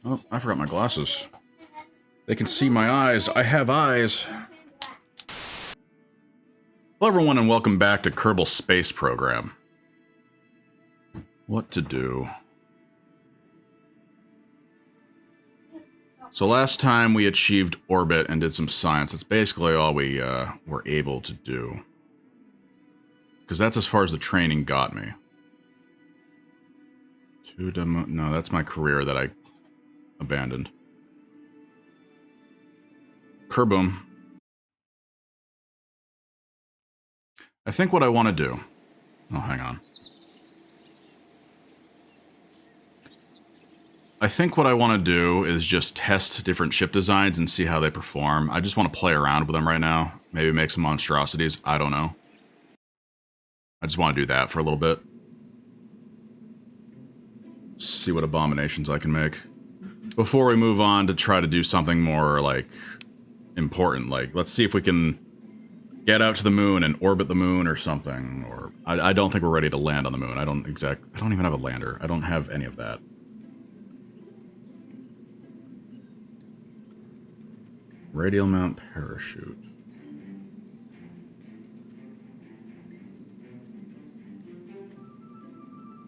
Oh, I forgot my glasses. They can see my eyes. I have eyes. Hello everyone and welcome back to Kerbal Space Program. What to do? So last time we achieved orbit and did some science. That's basically all we were able to do. Because that's as far as the training got me. No, that's my career that I abandoned. Kerboom. I think what I want to do... Oh, hang on. I think what I want to do is just test different ship designs and see how they perform. I just want to play around with them right now. Maybe make some monstrosities. I don't know. I just want to do that for a little bit. See what abominations I can make. Before we move on to try to do something more, like, important. Like, let's see if we can get out to the moon and orbit the moon or something. Or I don't think we're ready to land on the moon. I don't even have a lander. I don't have any of that. Radial mount parachute.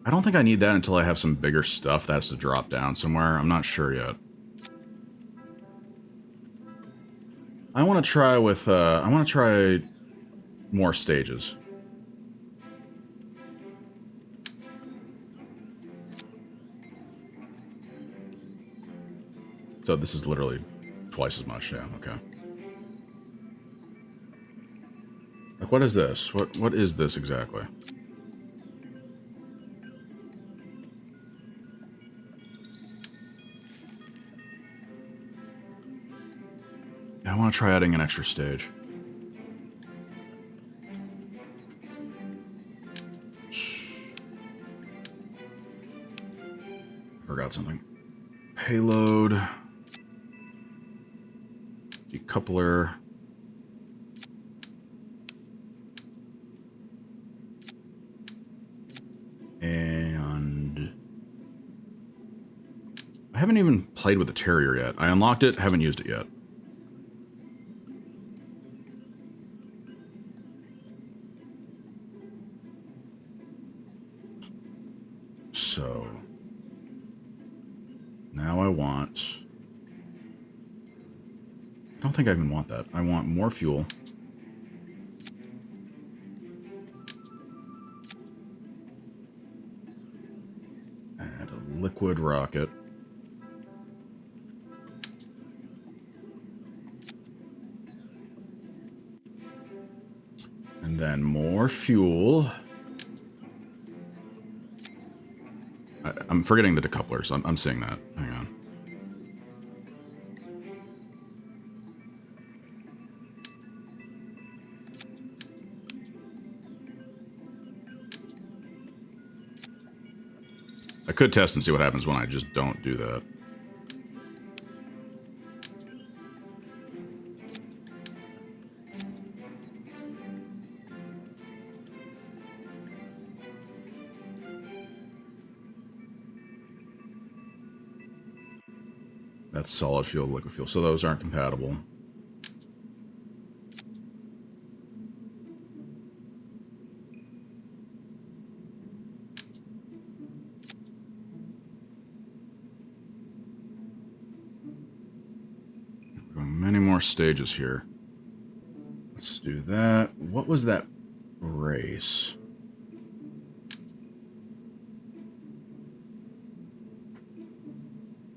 I don't think I need that until I have some bigger stuff that has to drop down somewhere. I'm not sure yet. I want to try with, I want to try more stages. So this is literally twice as much, yeah, okay. Like, what is this? What is this exactly? I want to try adding an extra stage. Forgot something. Payload. Decoupler. And... I haven't even played with the Terrier yet. I unlocked it, haven't used it yet. So... Now I want... I don't think I even want that. I want more fuel. Add a liquid rocket. And then more fuel. I'm forgetting the decouplers. I'm seeing that. Hang on. I could test and see what happens when I just don't do that. That's solid fuel, liquid fuel. So those aren't compatible. Many more stages here. Let's do that. What was that race?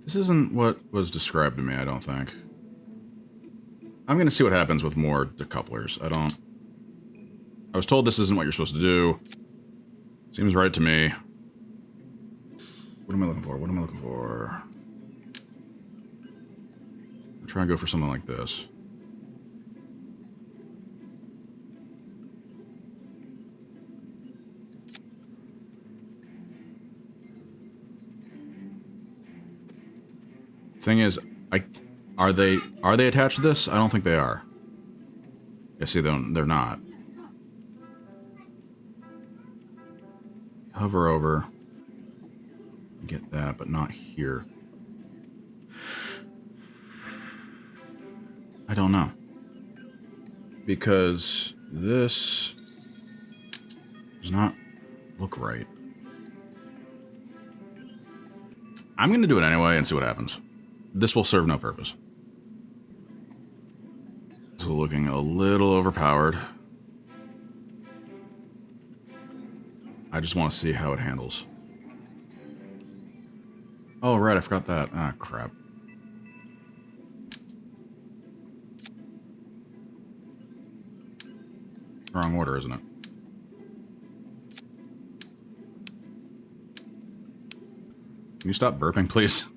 This isn't what was described to me, I don't think. I'm going to see what happens with more decouplers. I was told this isn't what you're supposed to do. Seems right to me. What am I looking for? What am I looking for? I'm trying to go for something like this. Thing is, are they attached to this? I don't think they are. I see them. They're not. Hover over. Get that, but not here. I don't know. Because this does not look right. I'm going to do it anyway and see what happens. This will serve no purpose. So looking a little overpowered. I just want to see how it handles. Oh, right, I forgot that. Ah, crap. Wrong order, isn't it? Can you stop burping, please?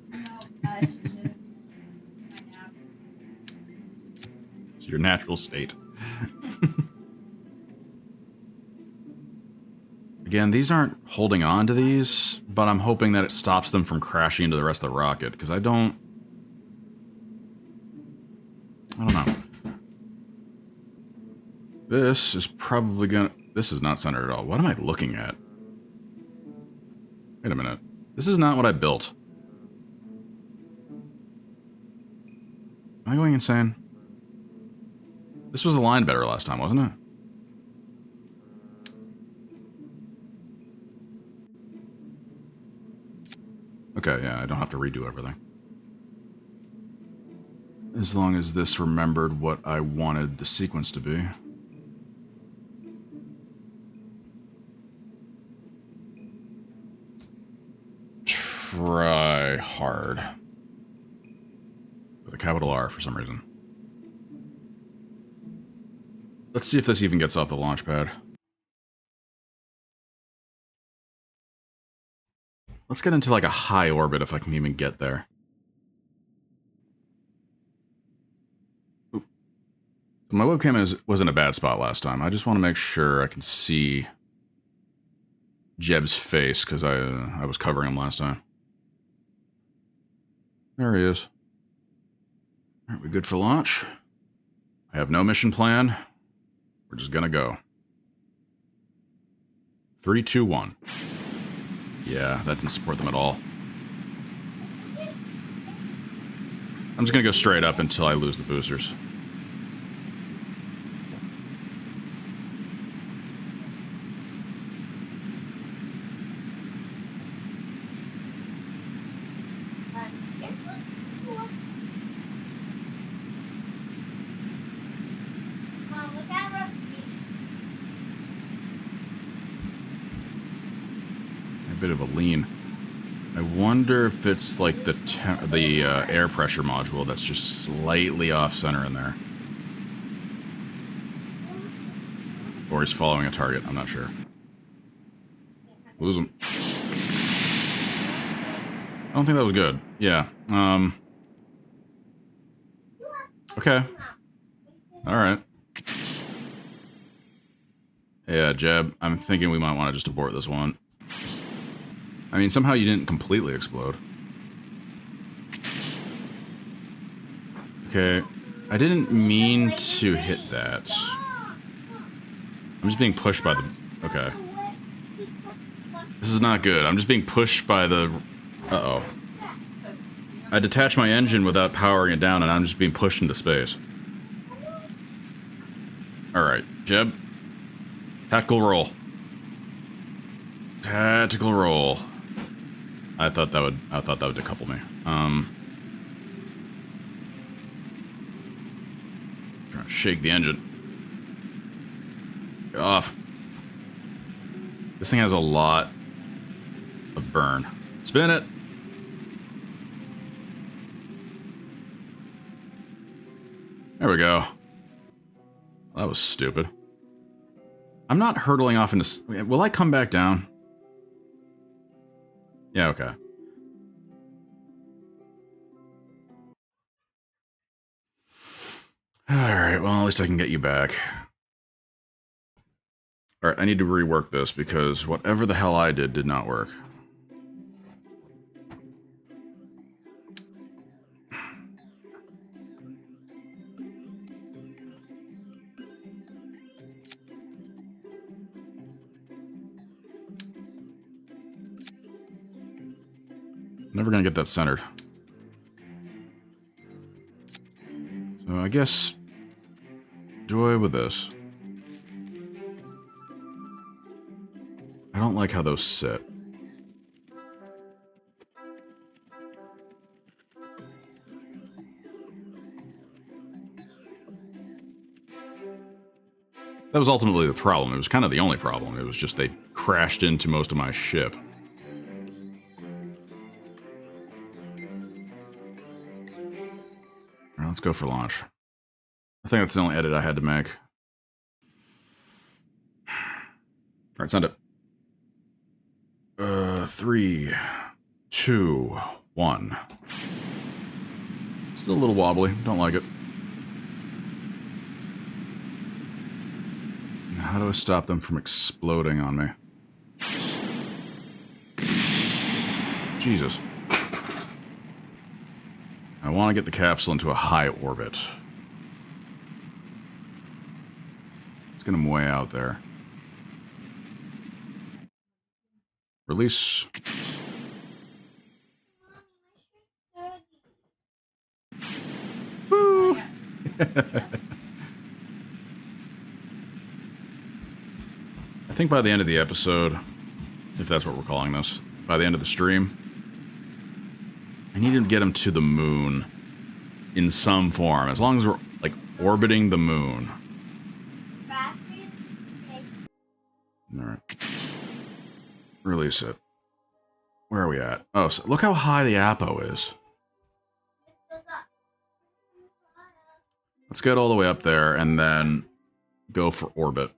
No, it's just my nap. It's your natural state. Again, these aren't holding on to these, but I'm hoping that it stops them from crashing into the rest of the rocket, because I don't know. This is probably gonna... This is not centered at all. What am I looking at? Wait a minute. This is not what I built. Am I going insane? This was aligned better last time, wasn't it? Okay, yeah, I don't have to redo everything. As long as this remembered what I wanted the sequence to be. Try hard. With a capital R for some reason. Let's see if this even gets off the launch pad. Let's get into like a high orbit if I can even get there. Oop. My webcam was in a bad spot last time. I just want to make sure I can see Jeb's face because I was covering him last time. There he is. Are we good for launch? I have no mission plan. We're just gonna go. 3, 2, 1. Yeah, that didn't support them at all. I'm just gonna go straight up until I lose the boosters. Bit of a lean. I wonder if it's like the air pressure module that's just slightly off center in there, or he's following a target. I'm not sure. Lose him. I don't think that was good. Yeah. Okay. All right. Yeah, Jeb. I'm thinking we might want to just abort this one. I mean, somehow you didn't completely explode. Okay. I didn't mean to hit that. I'm just being pushed by the... Okay. This is not good. I'm just being pushed by the... Uh-oh. I detached my engine without powering it down, and I'm just being pushed into space. Alright, Jeb. Tactical roll. Tactical roll. I thought that would decouple me. Trying to shake the engine. Get off. This thing has a lot of burn. Spin it. There we go. That was stupid. I'm not hurtling off into... Will I come back down? Yeah, okay. Alright, well, at least I can get you back. Alright, I need to rework this because whatever the hell I did not work. Never gonna get that centered. So I guess... do away with this. I don't like how those sit. That was ultimately the problem. It was kind of the only problem. It was just they crashed into most of my ship. Alright, let's go for launch. I think that's the only edit I had to make. Alright, send it. 3, 2, 1. Still a little wobbly. Don't like it. How do I stop them from exploding on me? Jesus. I want to get the capsule into a high orbit. Let's get him way out there. Release. Woo! I think by the end of the episode, if that's what we're calling this, by the end of the stream, I need to get him to the moon in some form, as long as we're, like, orbiting the moon. Alright. Release it. Where are we at? Oh, so look how high the Apo is. Let's get all the way up there and then go for orbit.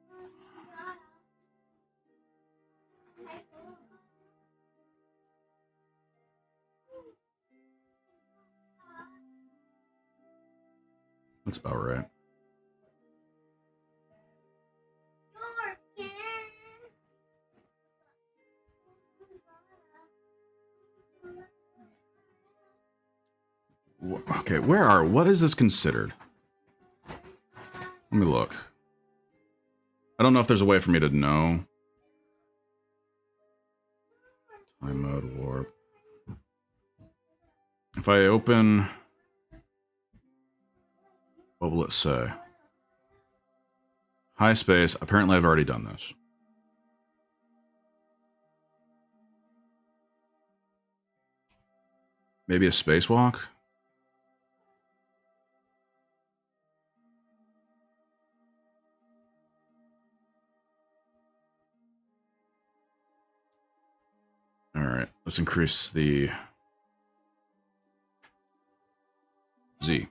That's about right. Okay, what is this considered? Let me look. I don't know if there's a way for me to know. Time mode warp. If I open... what will it say? High space. Apparently I've already done this. Maybe a spacewalk? Alright, let's increase the Z.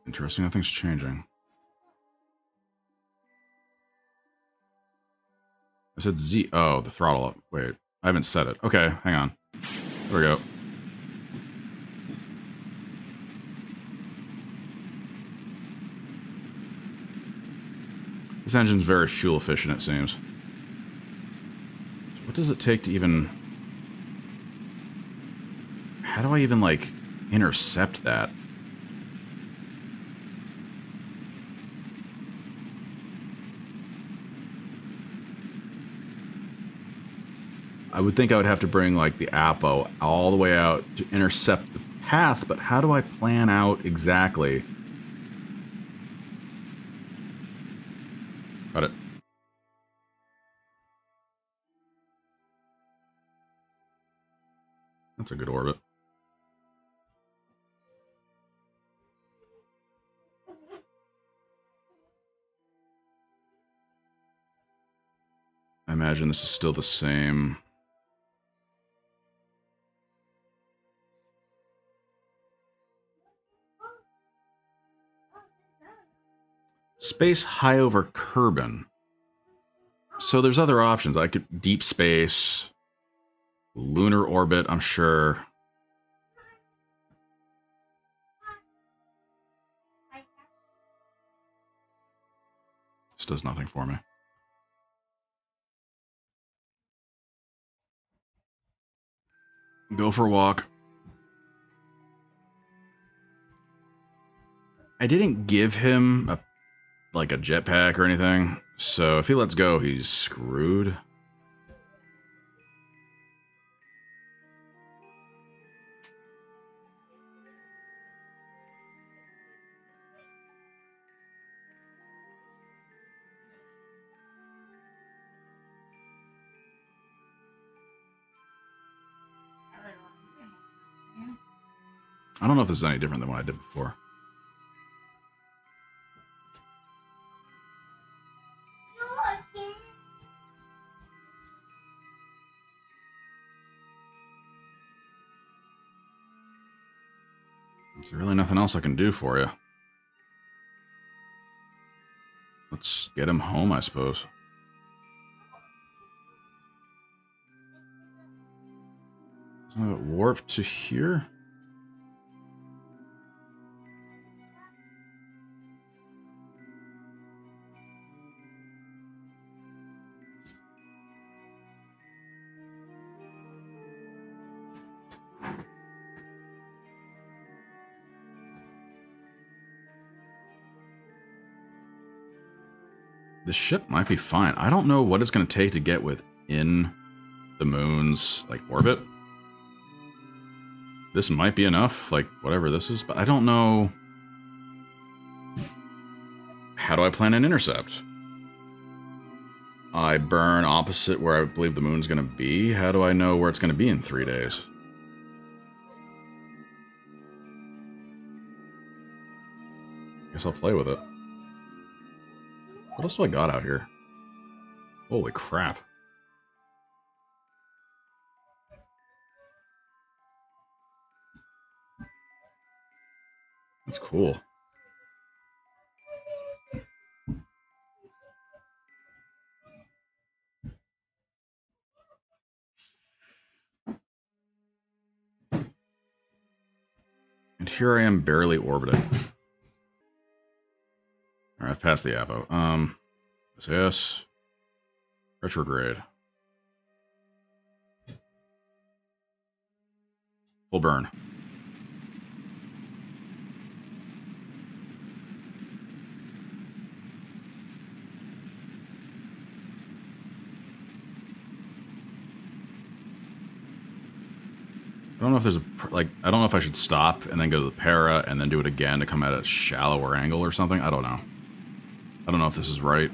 Interesting, nothing's changing. I said Z. Oh, the throttle up. Wait, I haven't set it. Okay, hang on. There we go. This engine's very fuel efficient, it seems. So what does it take to even... how do I even, like, intercept that? I would think I would have to bring, like, the Apo all the way out to intercept the path, but how do I plan out exactly? Got it. That's a good orbit. I imagine this is still the same. Space high over Kerbal. So there's other options. I could deep space, lunar orbit, I'm sure. This does nothing for me. Go for a walk. I didn't give him a jetpack or anything, so if he lets go, he's screwed. I don't know if this is any different than what I did before. There's really nothing else I can do for you. Let's get him home, I suppose. Isn't it warped to here? The ship might be fine. I don't know what it's going to take to get within the moon's, like, orbit. This might be enough, like, whatever this is, but I don't know. How do I plan an intercept? I burn opposite where I believe the moon's going to be. How do I know where it's going to be in 3 days? Guess I'll play with it. What else do I got out here? Holy crap. That's cool. And here I am barely orbiting. Alright, I've passed the Apo. SAS. Retrograde. Full burn. I don't know if there's a, like, I don't know if I should stop and then go to the para and then do it again to come at a shallower angle or something. I don't know. I don't know if this is right.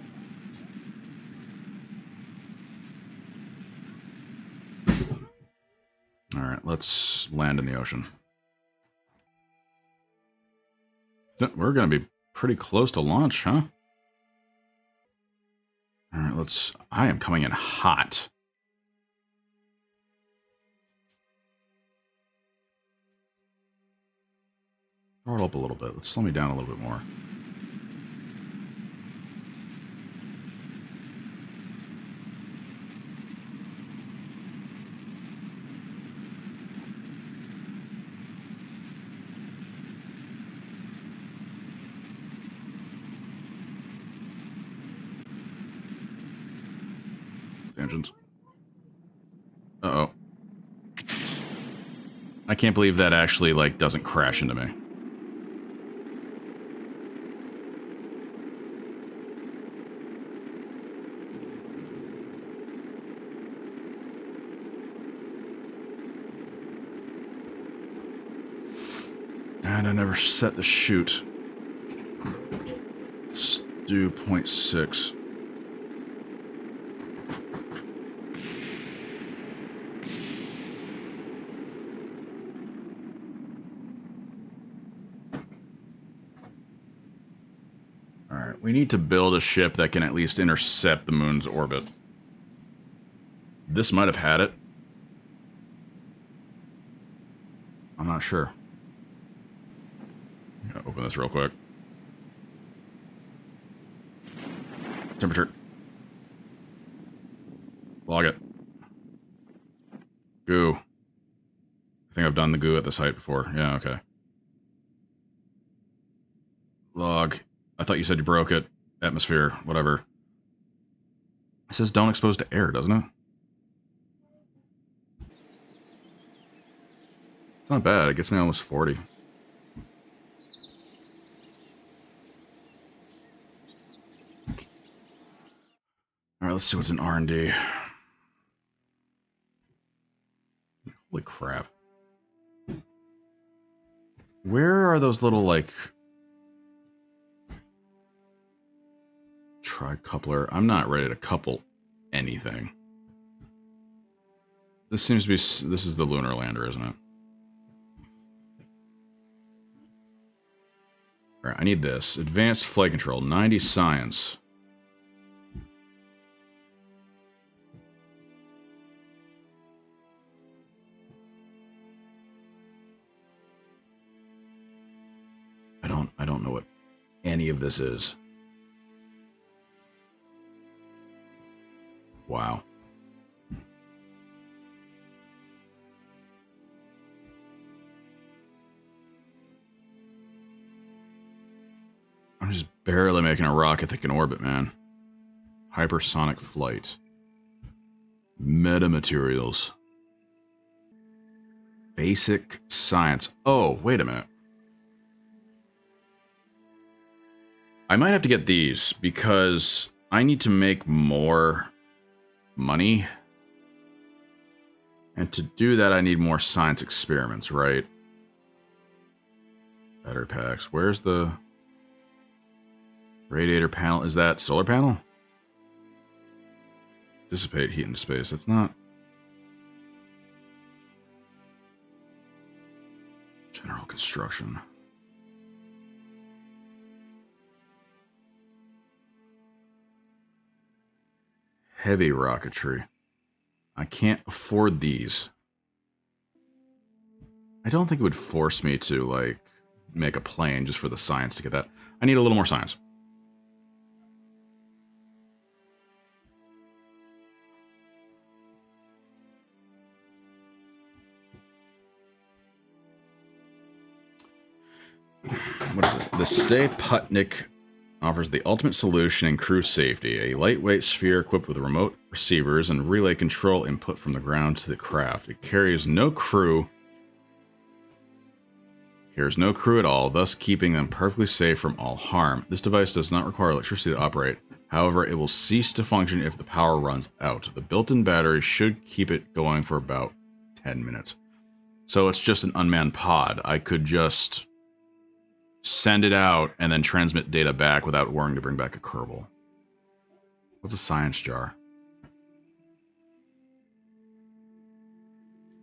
Alright, let's land in the ocean. We're going to be pretty close to launch, huh? Alright, let's... I am coming in hot. Throw it up a little bit. Let's slow me down a little bit more. Engines. Uh-oh. I can't believe that actually, like, doesn't crash into me. And I never set the chute. Let's do 0.6. Alright, we need to build a ship that can at least intercept the moon's orbit. This might have had it. I'm not sure. I'm gonna open this real quick. Temperature. Log it. Goo. I think I've done the goo at this height before. Yeah, okay. Log. I thought you said you broke it. Atmosphere. Whatever. It says don't expose to air, doesn't it? It's not bad. It gets me almost 40. Alright, let's see what's in R&D. Holy crap. Where are those little, like... tri-coupler? I'm not ready to couple anything. This seems to be... This is the lunar lander, isn't it? Alright, I need this. Advanced flight control, 90 science. I don't know what any of this is. Wow. I'm just barely making a rocket that can orbit, man. Hypersonic flight. Metamaterials. Basic science. Oh, wait a minute. I might have to get these because I need to make more money. And to do that, I need more science experiments, right? Battery packs. Where's the radiator panel? Is that solar panel? Dissipate heat into space. That's not. General construction. Heavy rocketry. I can't afford these. I don't think it would force me to, like, make a plane just for the science to get that. I need a little more science. What is it? The Stay Putnik offers the ultimate solution in crew safety. A lightweight sphere equipped with remote receivers and relay control input from the ground to the craft. It carries no crew. Carries no crew at all, thus keeping them perfectly safe from all harm. This device does not require electricity to operate. However, it will cease to function if the power runs out. The built-in battery should keep it going for about 10 minutes. So it's just an unmanned pod. I could just send it out and then transmit data back without worrying to bring back a Kerbal. What's a science jar?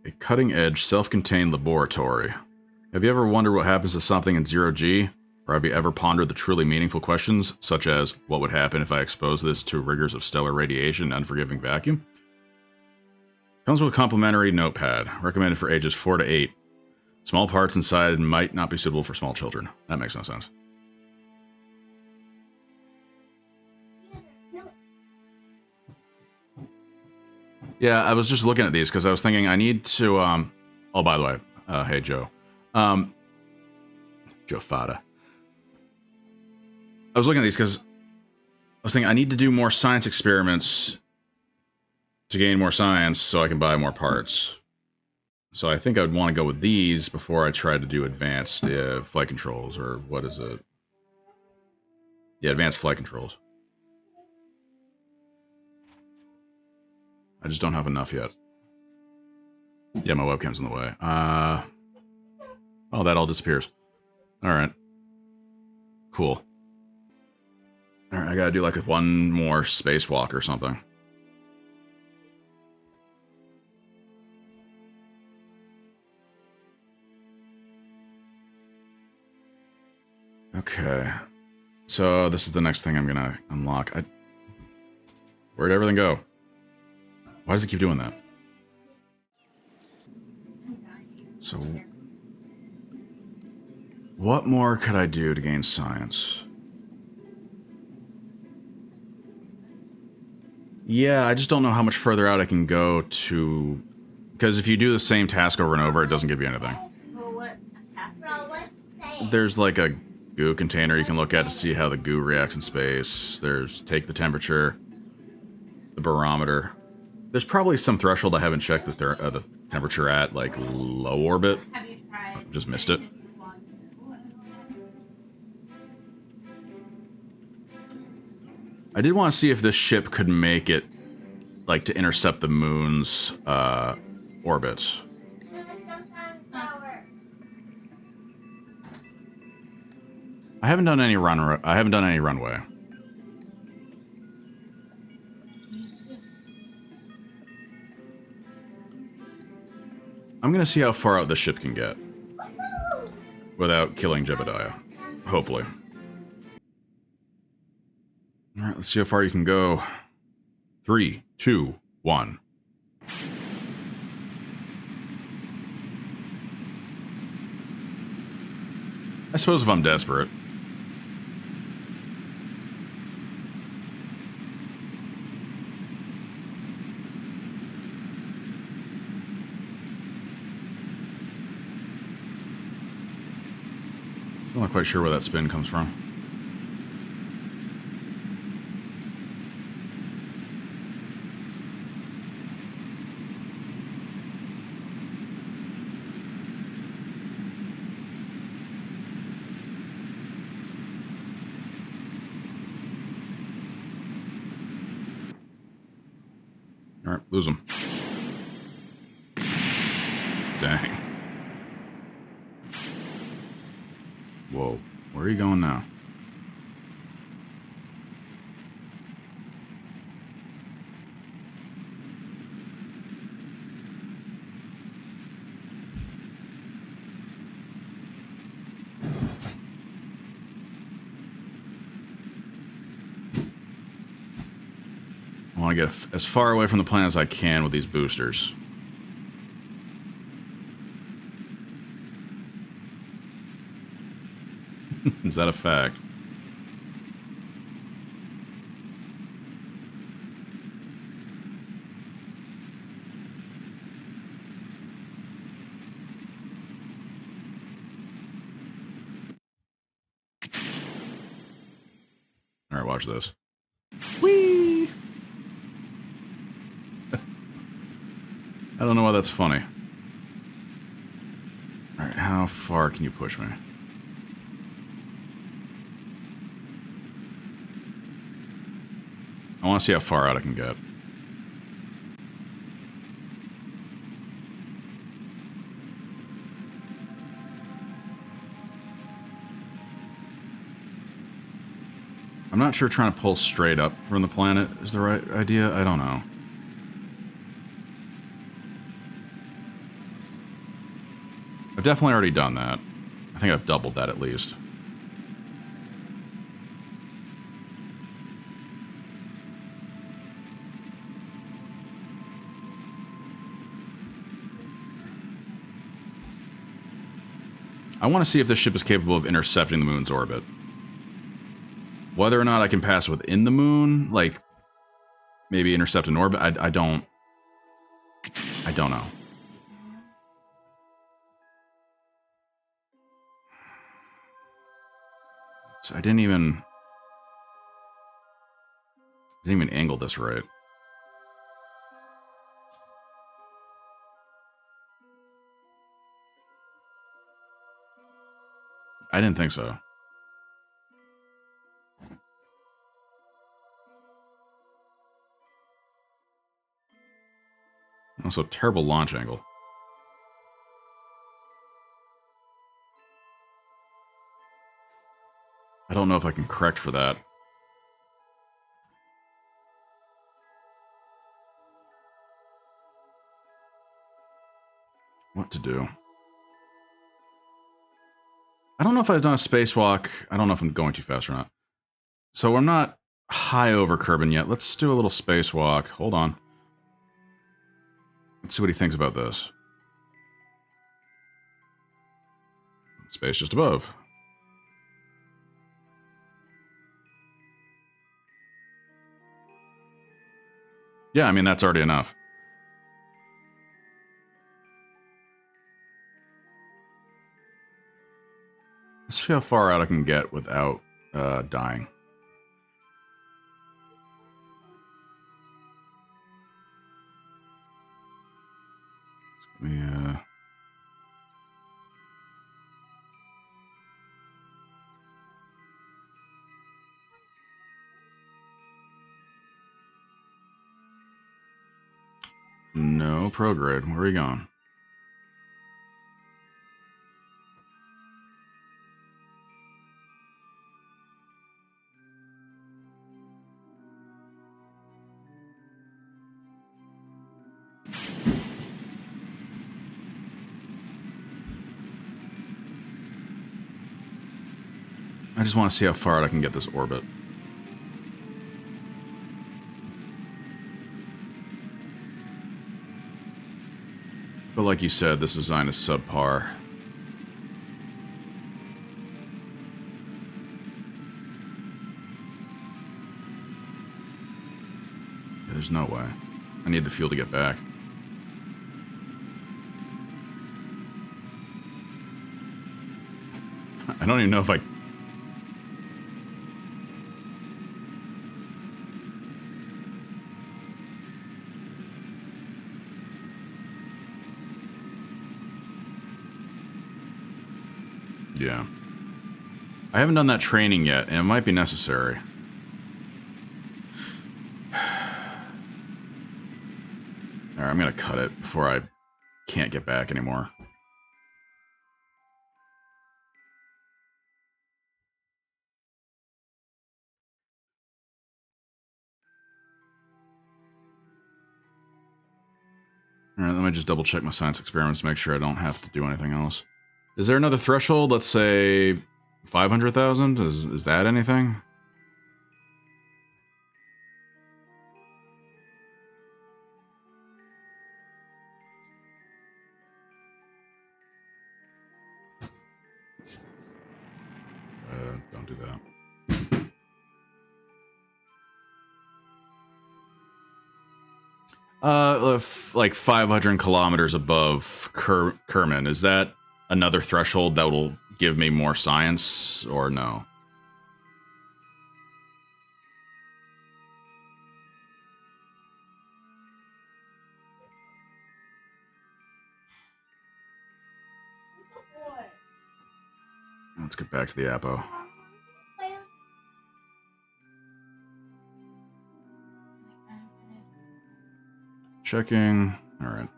A cutting-edge, self-contained laboratory. Have you ever wondered what happens to something in zero-G? Or have you ever pondered the truly meaningful questions, such as, what would happen if I expose this to rigors of stellar radiation and unforgiving vacuum? Comes with a complimentary notepad, recommended for ages 4 to 8. Small parts inside might not be suitable for small children. That makes no sense. Yeah, I was just looking at these because I was thinking I need to, oh, by the way, hey, Joe. Joe Fada. I was looking at these because I was thinking I need to do more science experiments to gain more science so I can buy more parts. So I think I would want to go with these before I try to do advanced flight controls, or what is it? Yeah, advanced flight controls. I just don't have enough yet. Yeah, my webcam's in the way. Oh, that all disappears. Alright. Cool. Alright, I gotta do like one more spacewalk or something. Okay. So this is the next thing I'm gonna unlock. Where'd everything go? Why does it keep doing that? So what more could I do to gain science? Yeah, I just don't know how much further out I can go to... Because if you do the same task over and over, it doesn't give you anything. Well, what task? There's like a goo container you can look at to see how the goo reacts in space. There's take the temperature, the barometer. There's probably some threshold I haven't checked the temperature at, like low orbit. Have you tried? Just missed it. I did want to see if this ship could make it, like, to intercept the moon's orbit. I haven't done any runway. I'm gonna see how far out the ship can get without killing Jebediah. Hopefully. All right, let's see how far you can go. 3, 2, 1. I suppose if I'm desperate. I'm not quite sure where that spin comes from. All right, lose him. Dang. Whoa, where are you going now? I want to get as far away from the planet as I can with these boosters. Is that a fact? All right, watch this. Whee! I don't know why that's funny. All right, how far can you push me? I want to see how far out I can get. I'm not sure trying to pull straight up from the planet is the right idea. I don't know. I've definitely already done that. I think I've doubled that at least. I want to see if this ship is capable of intercepting the moon's orbit. Whether or not I can pass within the moon, like maybe intercept an orbit, I don't know. So I didn't even angle this right. I didn't think so. Also, terrible launch angle. I don't know if I can correct for that. What to do? I don't know if I've done a spacewalk. I don't know if I'm going too fast or not. So I'm not high over Kerbin yet. Let's do a little spacewalk. Hold on. Let's see what he thinks about this. Space just above. Yeah, I mean, that's already enough. Let's see how far out I can get without dying. Yeah. No prograde. Where are you going? I just want to see how far out I can get this orbit. But like you said, this design is subpar. There's no way. I need the fuel to get back. I don't even know if I... Yeah. I haven't done that training yet, and it might be necessary. Alright, I'm gonna cut it before I can't get back anymore. Alright, let me just double check my science experiments, make sure I don't have to do anything else. Is there another threshold? Let's say 500,000? Is that anything? Don't do that. Like 500 kilometers above Kerman. Is that another threshold that will give me more science, or no? Let's get back to the Apo. Checking. All right.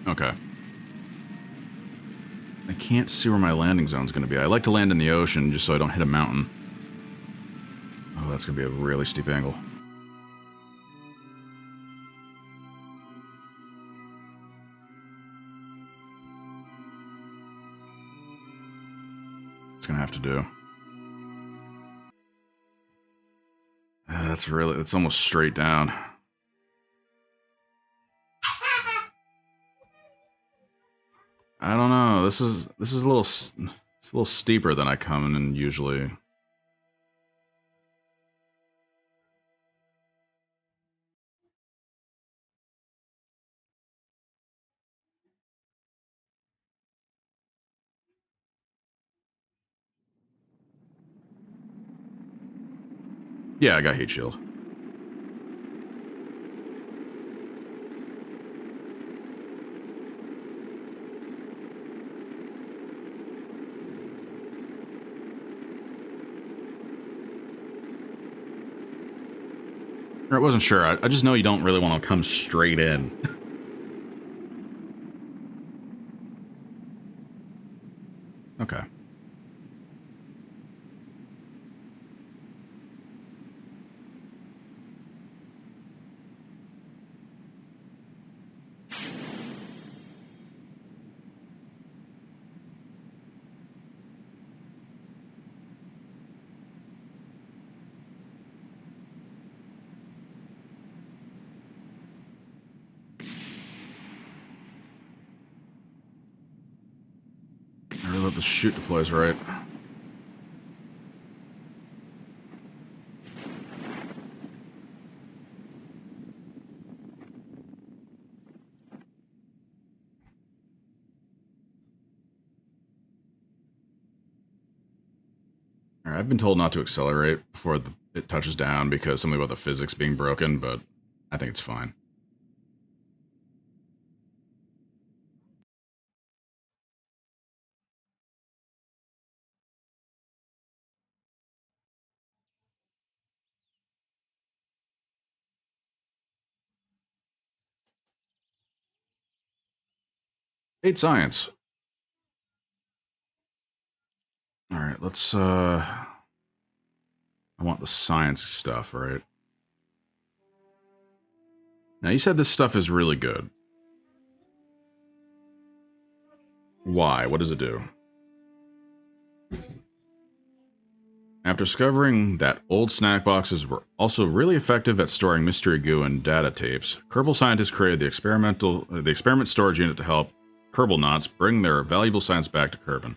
Okay. I can't see where my landing zone's going to be. I like to land in the ocean just so I don't hit a mountain. Oh, that's going to be a really steep angle. It's going to have to do. That's almost straight down. I don't know. This is a little steeper than I come in usually. Yeah, I got heat shield. I wasn't sure. I just know you don't really want to come straight in. Okay. I really hope the chute deploys right. All right, I've been told not to accelerate before it touches down because something about the physics being broken, but I think it's fine. Eight science. All right, let's I want the science stuff, right? Now, you said this stuff is really good. Why? What does it do? After discovering that old snack boxes were also really effective at storing mystery goo and data tapes, Kerbal scientists created the experiment storage unit to help Kerbalnauts bring their valuable science back to Kerbin,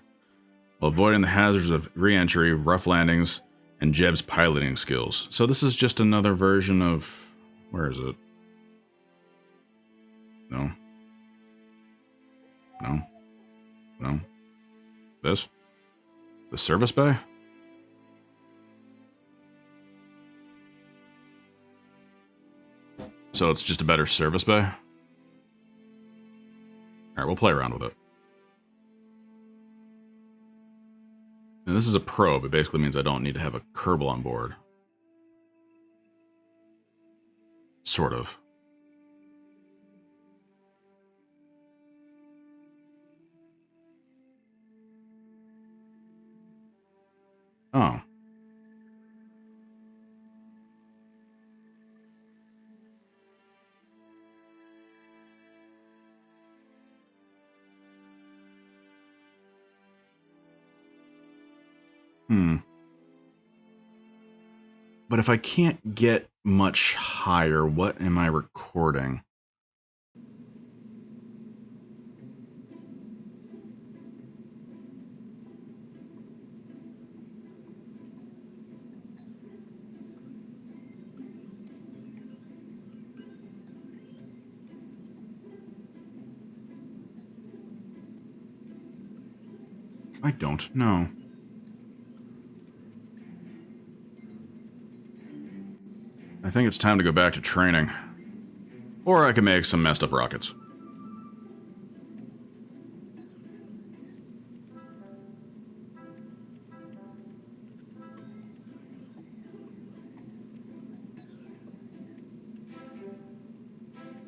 while avoiding the hazards of re-entry, rough landings, and Jeb's piloting skills. So this is just another version of... Where is it? No. No. No. This? The service bay? So it's just a better service bay? Alright, we'll play around with it. And this is a probe. It basically means I don't need to have a Kerbal on board. Sort of. Oh. But if I can't get much higher, what am I recording? I don't know. I think it's time to go back to training. Or I can make some messed up rockets.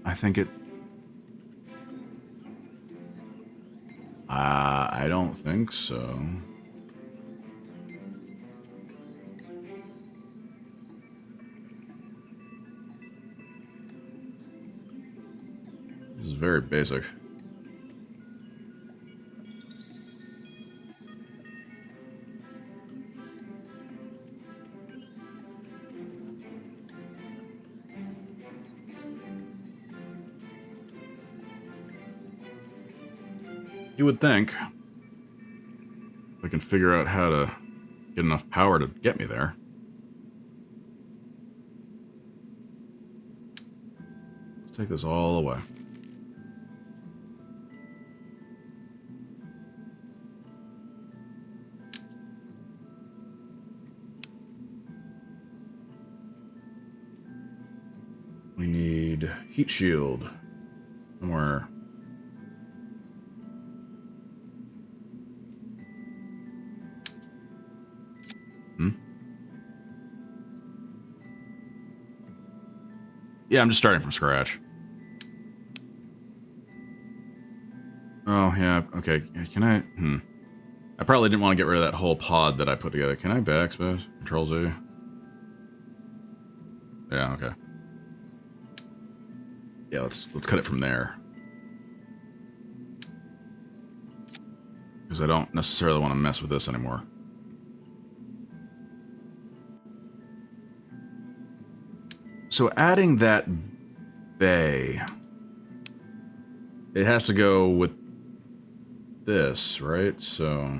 I think it... I don't think so. This is very basic. You would think I can figure out how to get enough power to get me there. Let's take this all away. We need heat shield somewhere. Yeah, I'm just starting from scratch. Oh, yeah, okay. Can I... I probably didn't want to get rid of that whole pod that I put together. Can I backspace? Control Z? Yeah, okay. Yeah, let's cut it from there. Because I don't necessarily want to mess with this anymore. So adding that bay, it has to go with this, right? So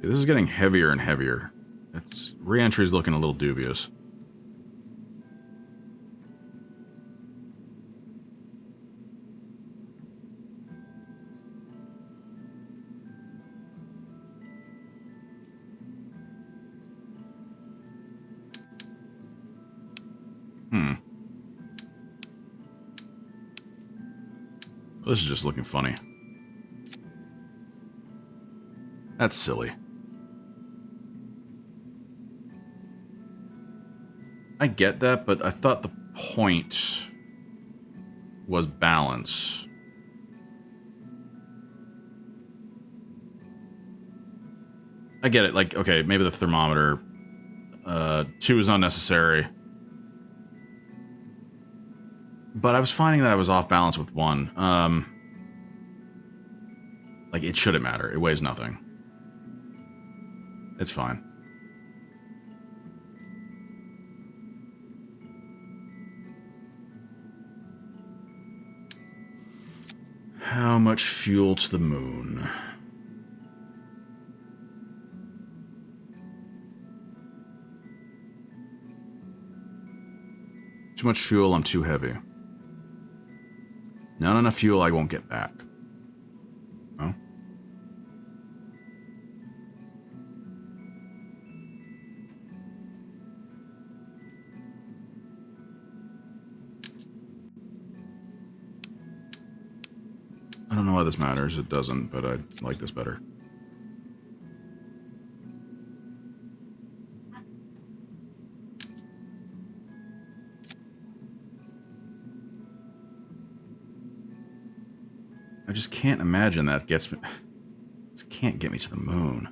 this is getting heavier and heavier. It's re-entry is looking a little dubious. This is just looking funny. That's silly. I get that, but I thought the point was balance. I get it. Like, okay, maybe the thermometer. 2 is unnecessary. But I was finding that I was off balance with 1. Like, it shouldn't matter. It weighs nothing. It's fine. How much fuel to the moon? Too much fuel, I'm too heavy. Not enough fuel, I won't get back. Oh? I don't know why this matters. It doesn't, but I like this better. I just can't imagine that gets me... This can't get me to the moon.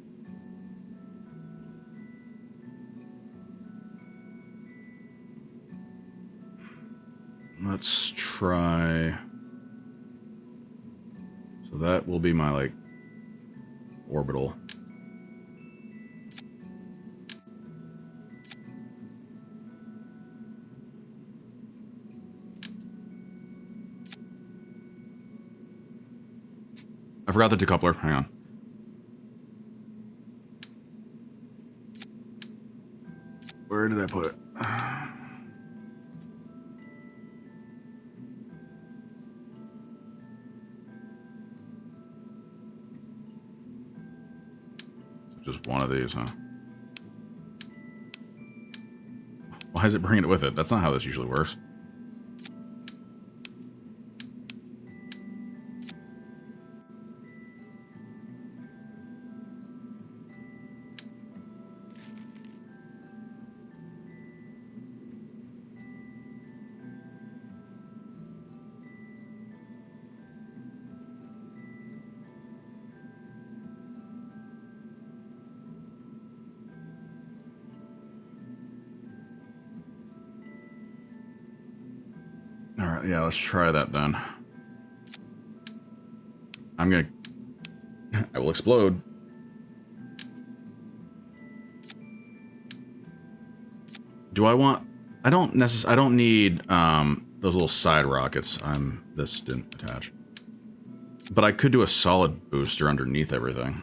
Let's try... So that will be my, like, orbital. I forgot the decoupler. Hang on. Where did I put it? Just one of these, huh? Why is it bringing it with it? That's not how this usually works. Alright, yeah, let's try that then. I'm gonna... I will explode. Do I want... I don't need, those little side rockets. This didn't attach. But I could do a solid booster underneath everything.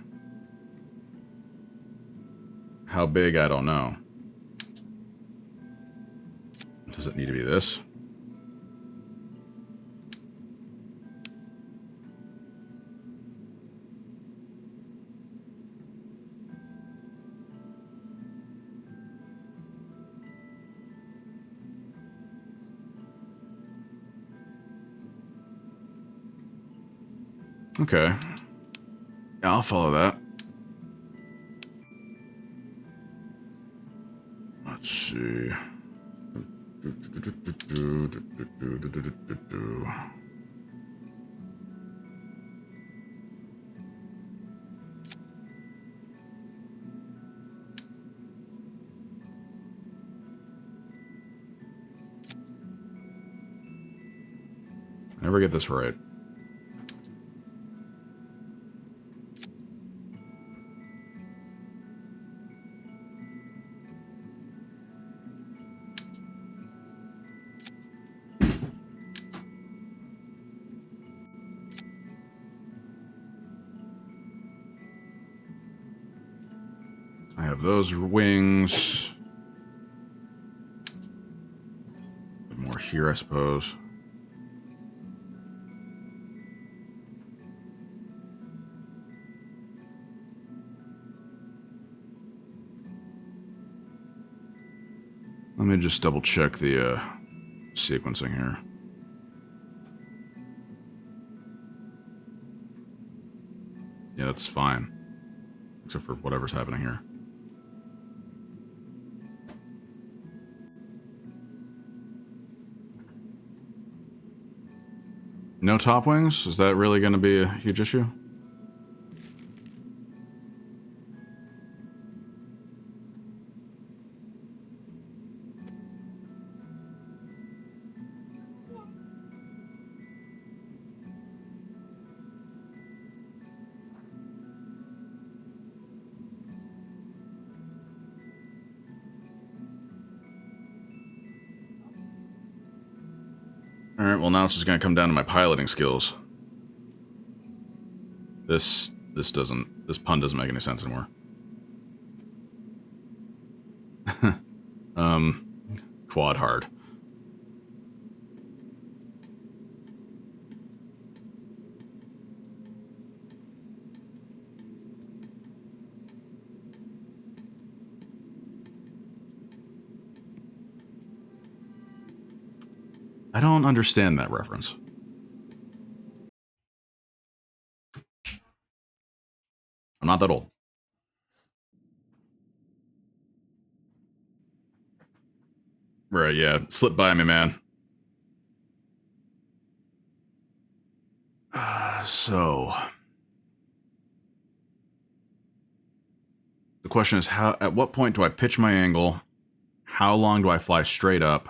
How big, I don't know. Does it need to be this? Okay. Yeah, I'll follow that. Let's see. I never get this right. I have those wings. Bit more here, I suppose. Let me just double check the sequencing here. Yeah, that's fine. Except for whatever's happening here. No top wings? Is that really going to be a huge issue? Alright, well now it's just going to come down to my piloting skills. This pun doesn't make any sense anymore. Quad hard. I don't understand that reference. I'm not that old. Right, yeah. Slip by me, man. So... the question is, at what point do I pitch my angle? How long do I fly straight up?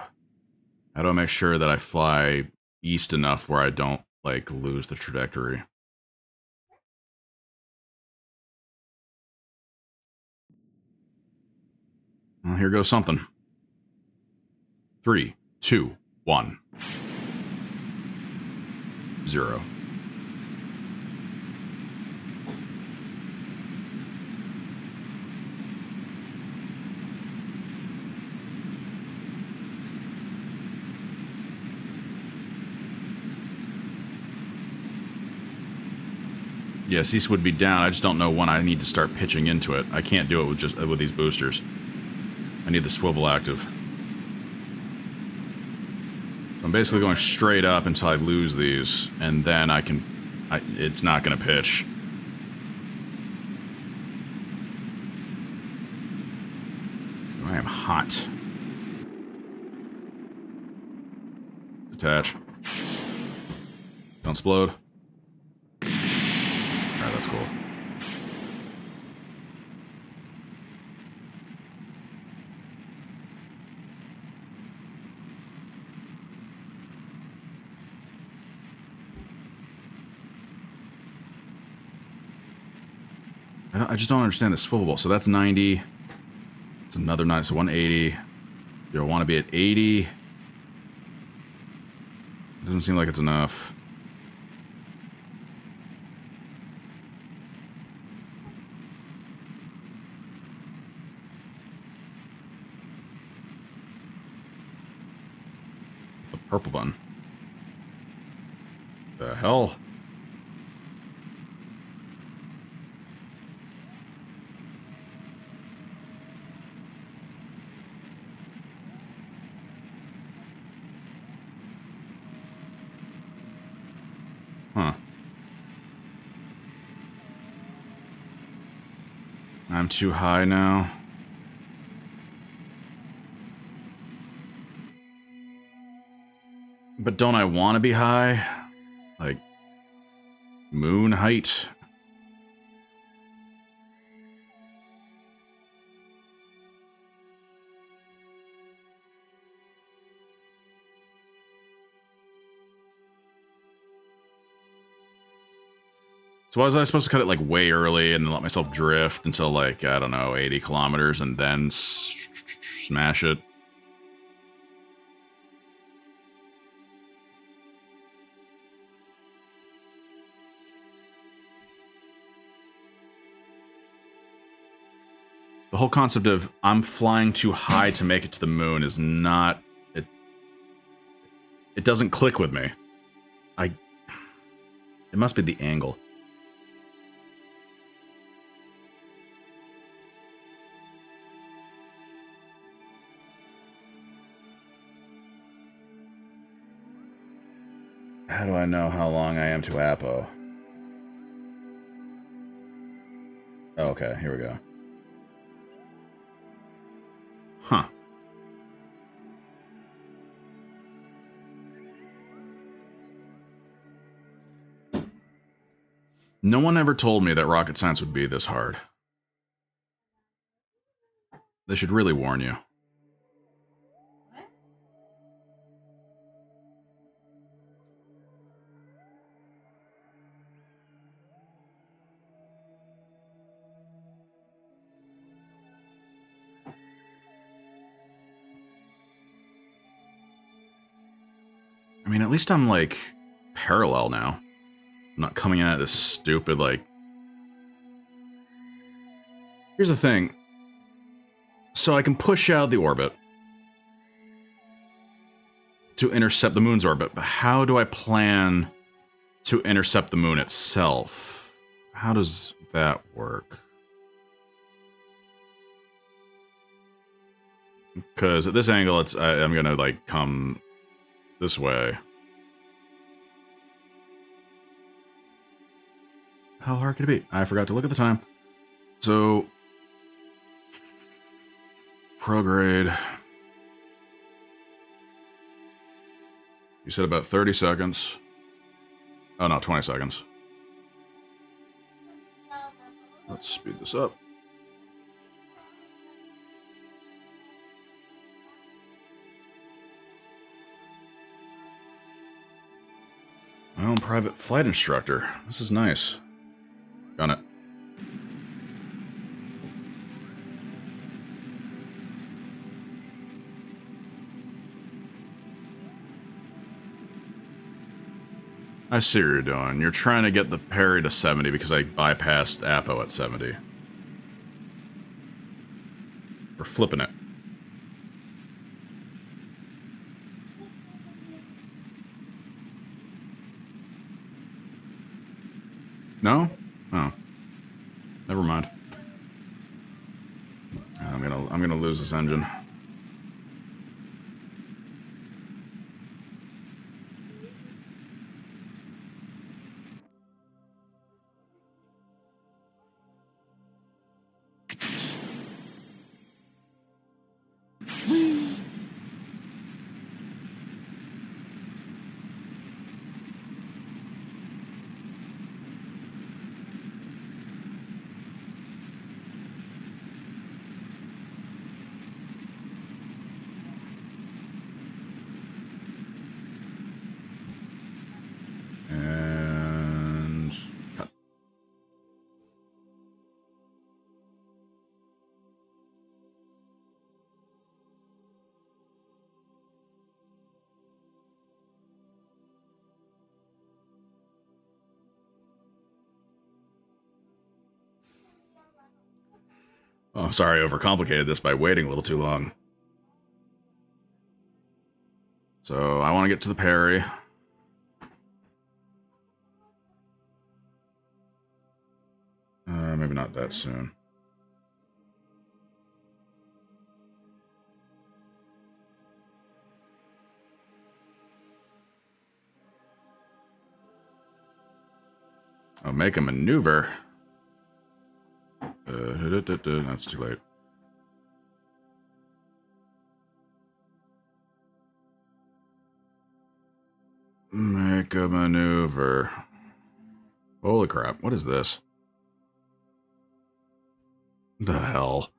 How do I make sure that I fly east enough where I don't, like, lose the trajectory? Well, here goes something. 3, 2, 1. 0. Yes, east would be down. I just don't know when I need to start pitching into it. I can't do it with these boosters. I need the swivel active. So I'm basically going straight up until I lose these, and then it's not going to pitch. I am hot. Detach. Don't explode. Alright, that's cool. I just don't understand the swivel ball. So that's 90. It's another 90, so 180. Do I want to be at 80? Doesn't seem like it's enough. The purple button. The hell? Huh. I'm too high now. But don't I want to be high? Like, moon height? So why was I supposed to cut it, like, way early and then let myself drift until, like, I don't know, 80 kilometers and then smash it? The whole concept of I'm flying too high to make it to the moon is not... It doesn't click with me. It must be the angle. How do I know how long I am to Apo? Oh, okay, here we go. Huh. No one ever told me that rocket science would be this hard. They should really warn you. What? I mean, at least I'm, like, parallel now. I'm not coming in at this stupid, like... Here's the thing. So I can push out the orbit to intercept the moon's orbit, but how do I plan to intercept the moon itself? How does that work? Because at this angle, I'm gonna, like, come this way. How hard could it be? I forgot to look at the time. So, prograde. You said about 30 seconds. Oh no, 20 seconds. Let's speed this up. My own private flight instructor. This is nice. Got it. I see what you're doing. You're trying to get the parry to 70 because I bypassed Apo at 70. We're flipping it. No? Oh. Never mind. I'm gonna lose this engine. And cut. Oh, sorry, I overcomplicated this by waiting a little too long. So I want to get to the parry. Maybe not that soon. Oh, make a maneuver. That's too late. Make a maneuver. Holy crap, what is this? The hell?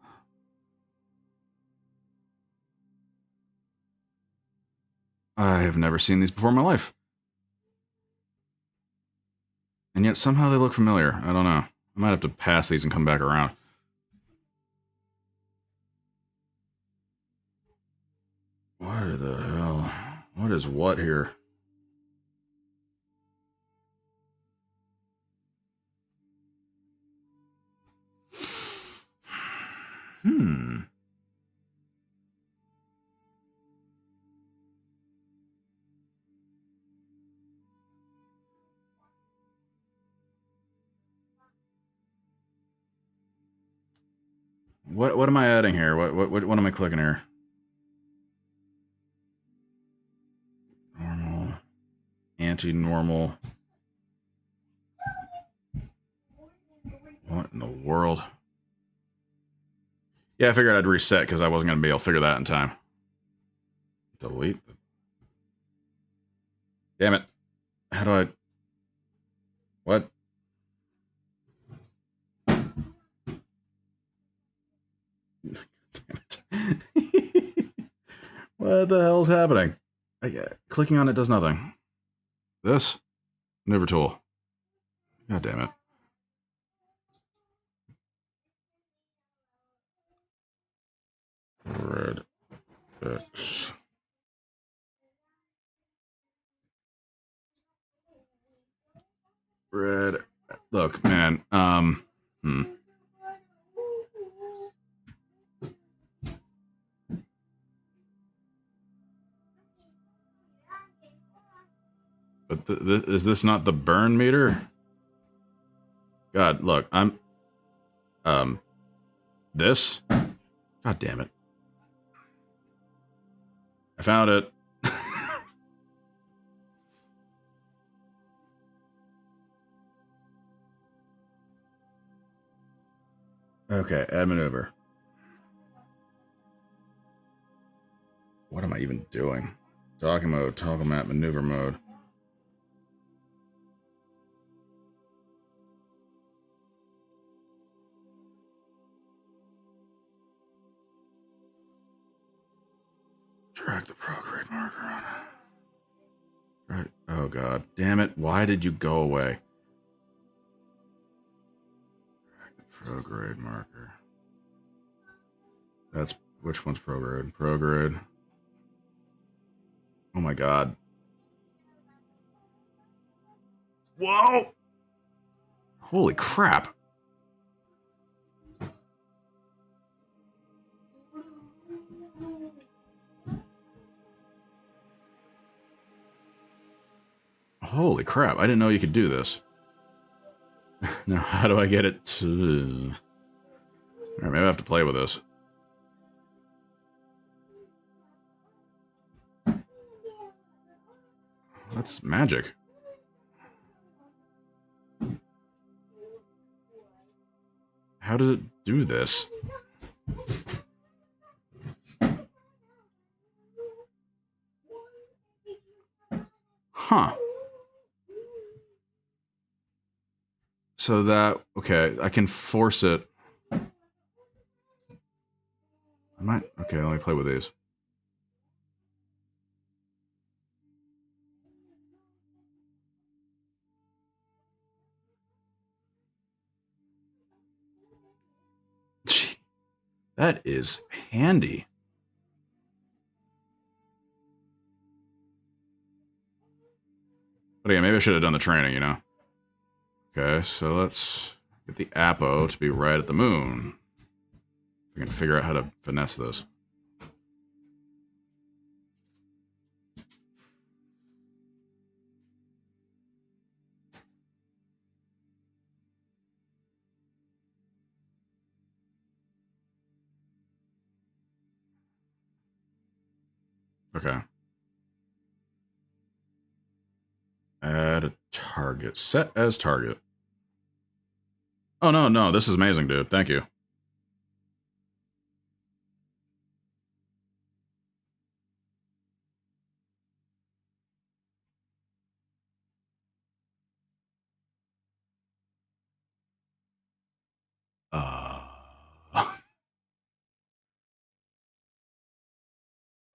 I have never seen these before in my life. And yet somehow they look familiar. I don't know. I might have to pass these and come back around. What the hell? What is what here? What am I adding here? What am I clicking here? Normal, anti-normal. What in the world? Yeah, I figured I'd reset because I wasn't going to be able to figure that in time. Delete. Damn it. How do I... What? Damn it. What the hell's happening? Clicking on it does nothing. This? Maneuver tool. God damn it. Red X. Red. Look, man. But is this not the burn meter? God, look, I'm... This? God damn it. I found it. Okay, add maneuver. What am I even doing? Toggle mode, toggle map, maneuver mode. Drag the prograde marker on it. Right. Oh god. Damn it. Why did you go away? Drag the prograde marker. That's which one's prograde? Prograde. Oh my god. Whoa! Holy crap. Holy crap. I didn't know you could do this. Now, how do I get it to... Alright, maybe I have to play with this. That's magic. How does it do this? Huh. So that... Okay, I can force it. I might... Okay, let me play with these. Gee, that is handy. But yeah, maybe I should have done the training, you know? Okay, so let's get the Apo to be right at the moon. We can figure out how to finesse this. Okay. Add a target. Set as target. Oh, no, no. This is amazing, dude. Thank you.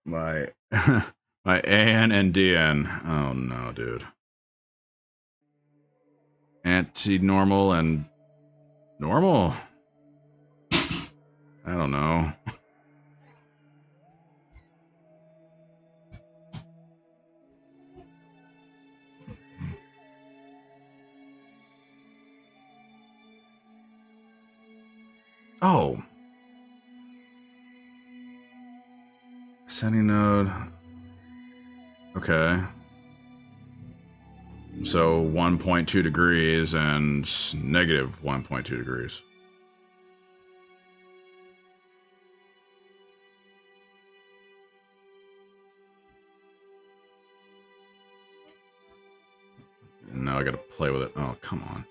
My... my AN and DN. Oh, no, dude. Anti-normal and... normal? I don't know. Oh. Ascending node. Okay. So 1.2 degrees and negative 1.2 degrees. And now I gotta play with it. Oh, come on.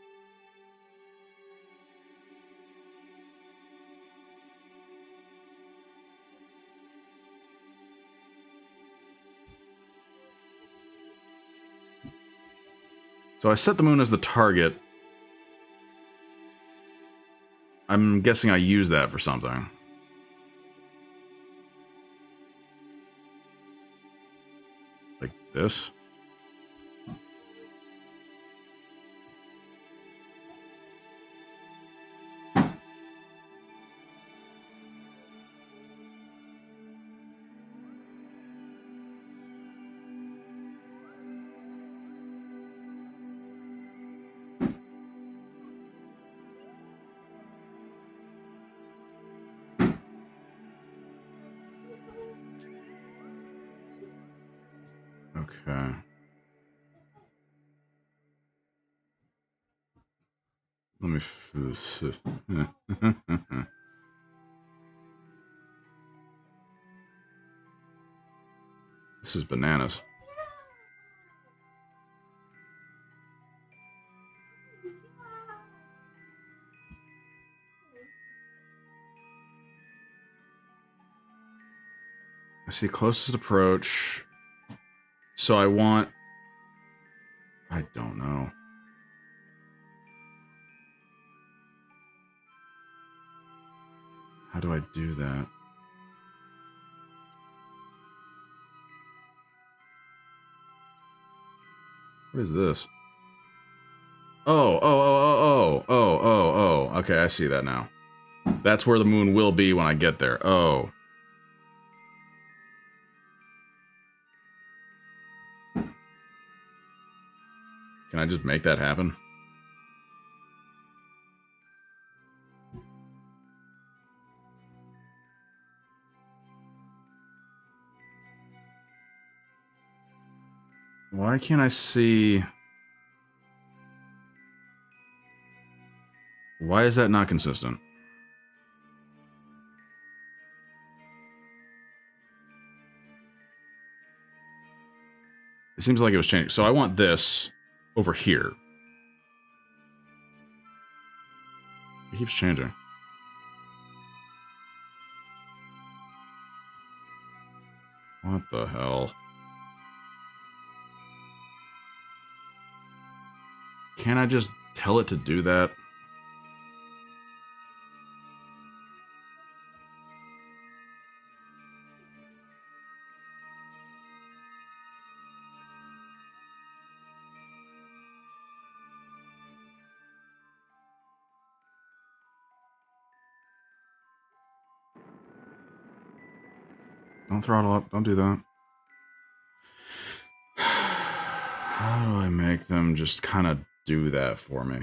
So I set the moon as the target. I'm guessing I use that for something. this. Okay. Let me... This is bananas. I see closest approach. So I want... I don't know. How do I do that? What is this? Oh. Okay, I see that now. That's where the moon will be when I get there. Oh. Can I just make that happen? Why can't I see... Why is that not consistent? It seems like it was changing. So I want this over here. It keeps changing. What the hell? Can't I just tell it to do that? Don't throttle up. Don't do that. How do I make them just kind of do that for me?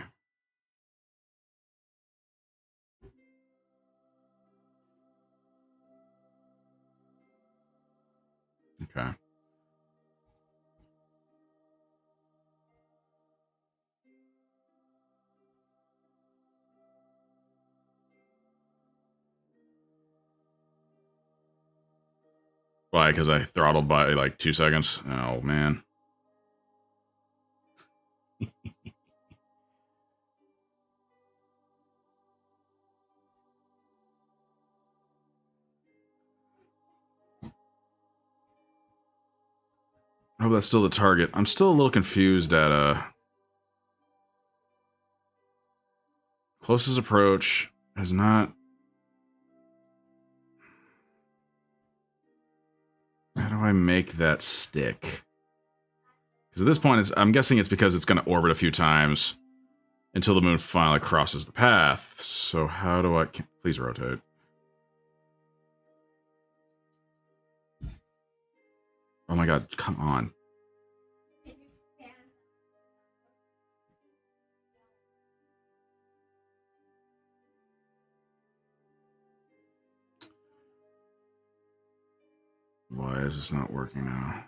Okay. Why? Because I throttled by like 2 seconds? Oh, man. Oh, that's still the target. I'm still a little confused at closest approach is not... How do I make that stick? Because at this point, I'm guessing it's because it's going to orbit a few times until the moon finally crosses the path. So how do I... Please rotate. Oh my god, come on. Why is this not working now?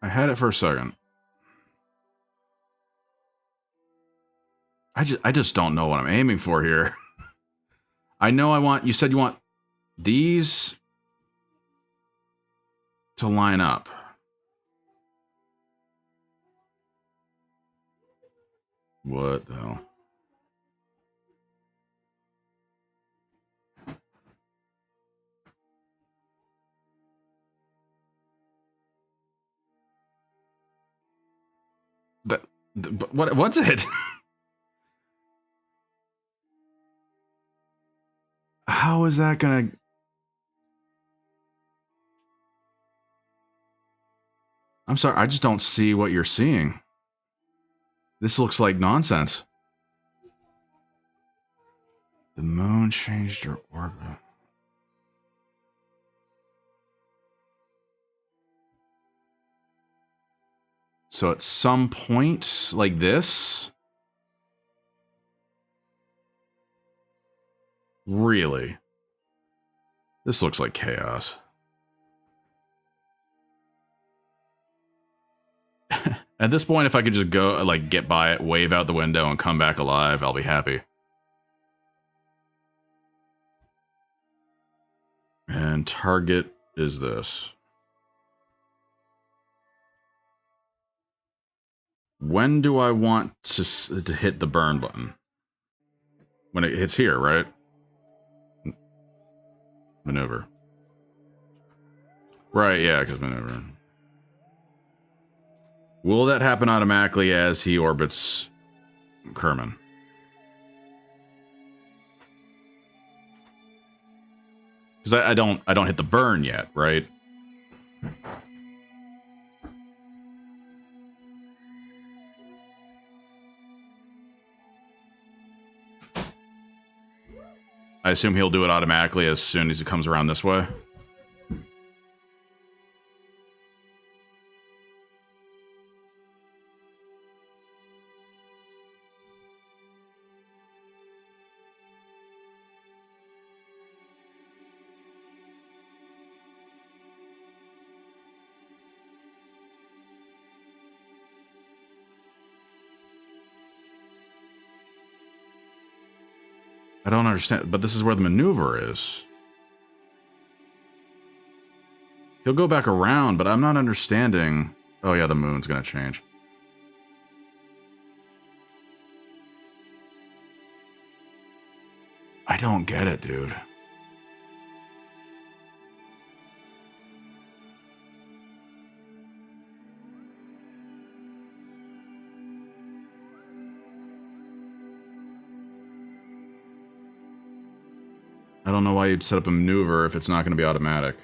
I had it for a second. I just don't know what I'm aiming for here. I know I want, you said you want these to line up. What the hell? What's it? How is that gonna... I'm sorry, I just don't see what you're seeing. This looks like nonsense. The moon changed her orbit. So at some point like this? Really? This looks like chaos. At this point, if I could just go, like, get by it, wave out the window, and come back alive, I'll be happy. And target is this. When do I want to hit the burn button? When it hits here, right? Maneuver. Right, yeah, because maneuver. Will that happen automatically as he orbits Kerman? Because I don't hit the burn yet, right? I assume he'll do it automatically as soon as he comes around this way. I don't understand, but this is where the maneuver is. He'll go back around, but I'm not understanding. Oh yeah, the moon's gonna change. I don't get it, dude. I don't know why you'd set up a maneuver if it's not going to be automatic.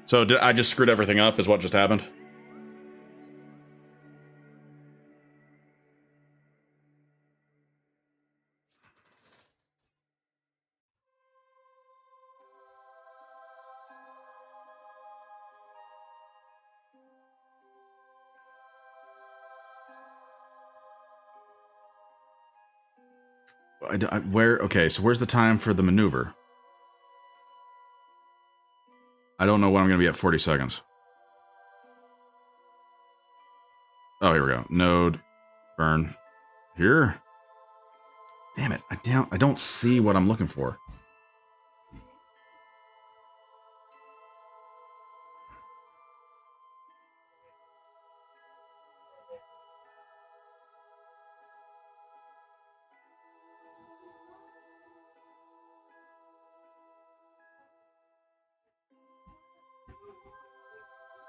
So did I just screwed everything up is what just happened? Okay, so where's the time for the maneuver? I don't know when I'm going to be at 40 seconds. Oh, here we go. Node, burn. Here? Damn it, I don't see what I'm looking for.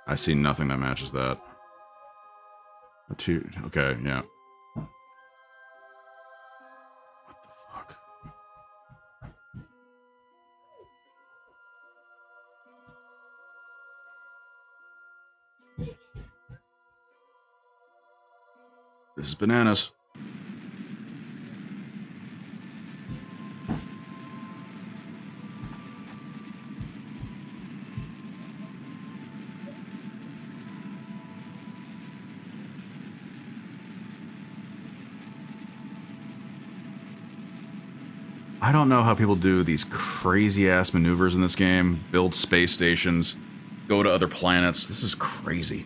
I see nothing that matches that. Okay, yeah. What the fuck? This is bananas. I don't know how people do these crazy-ass maneuvers in this game, build space stations, go to other planets. This is crazy.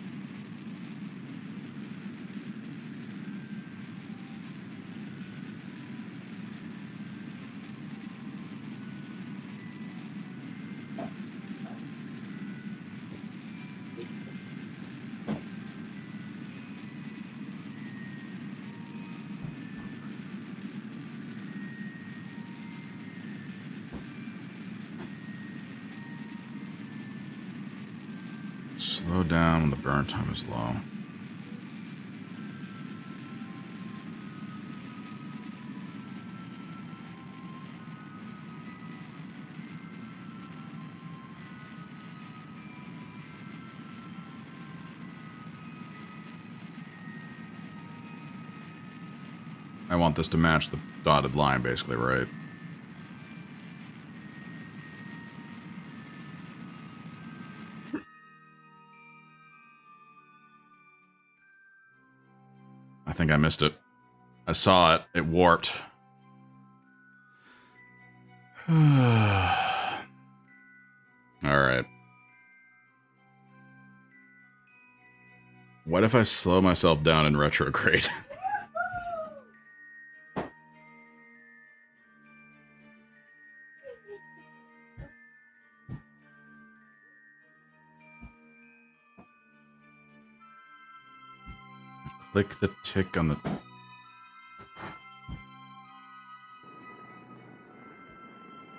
Slow down when the burn time is low. I want this to match the dotted line, basically, right? I think I missed it. I saw it. It warped. Alright. What if I slow myself down in retrograde? Click the tick on the...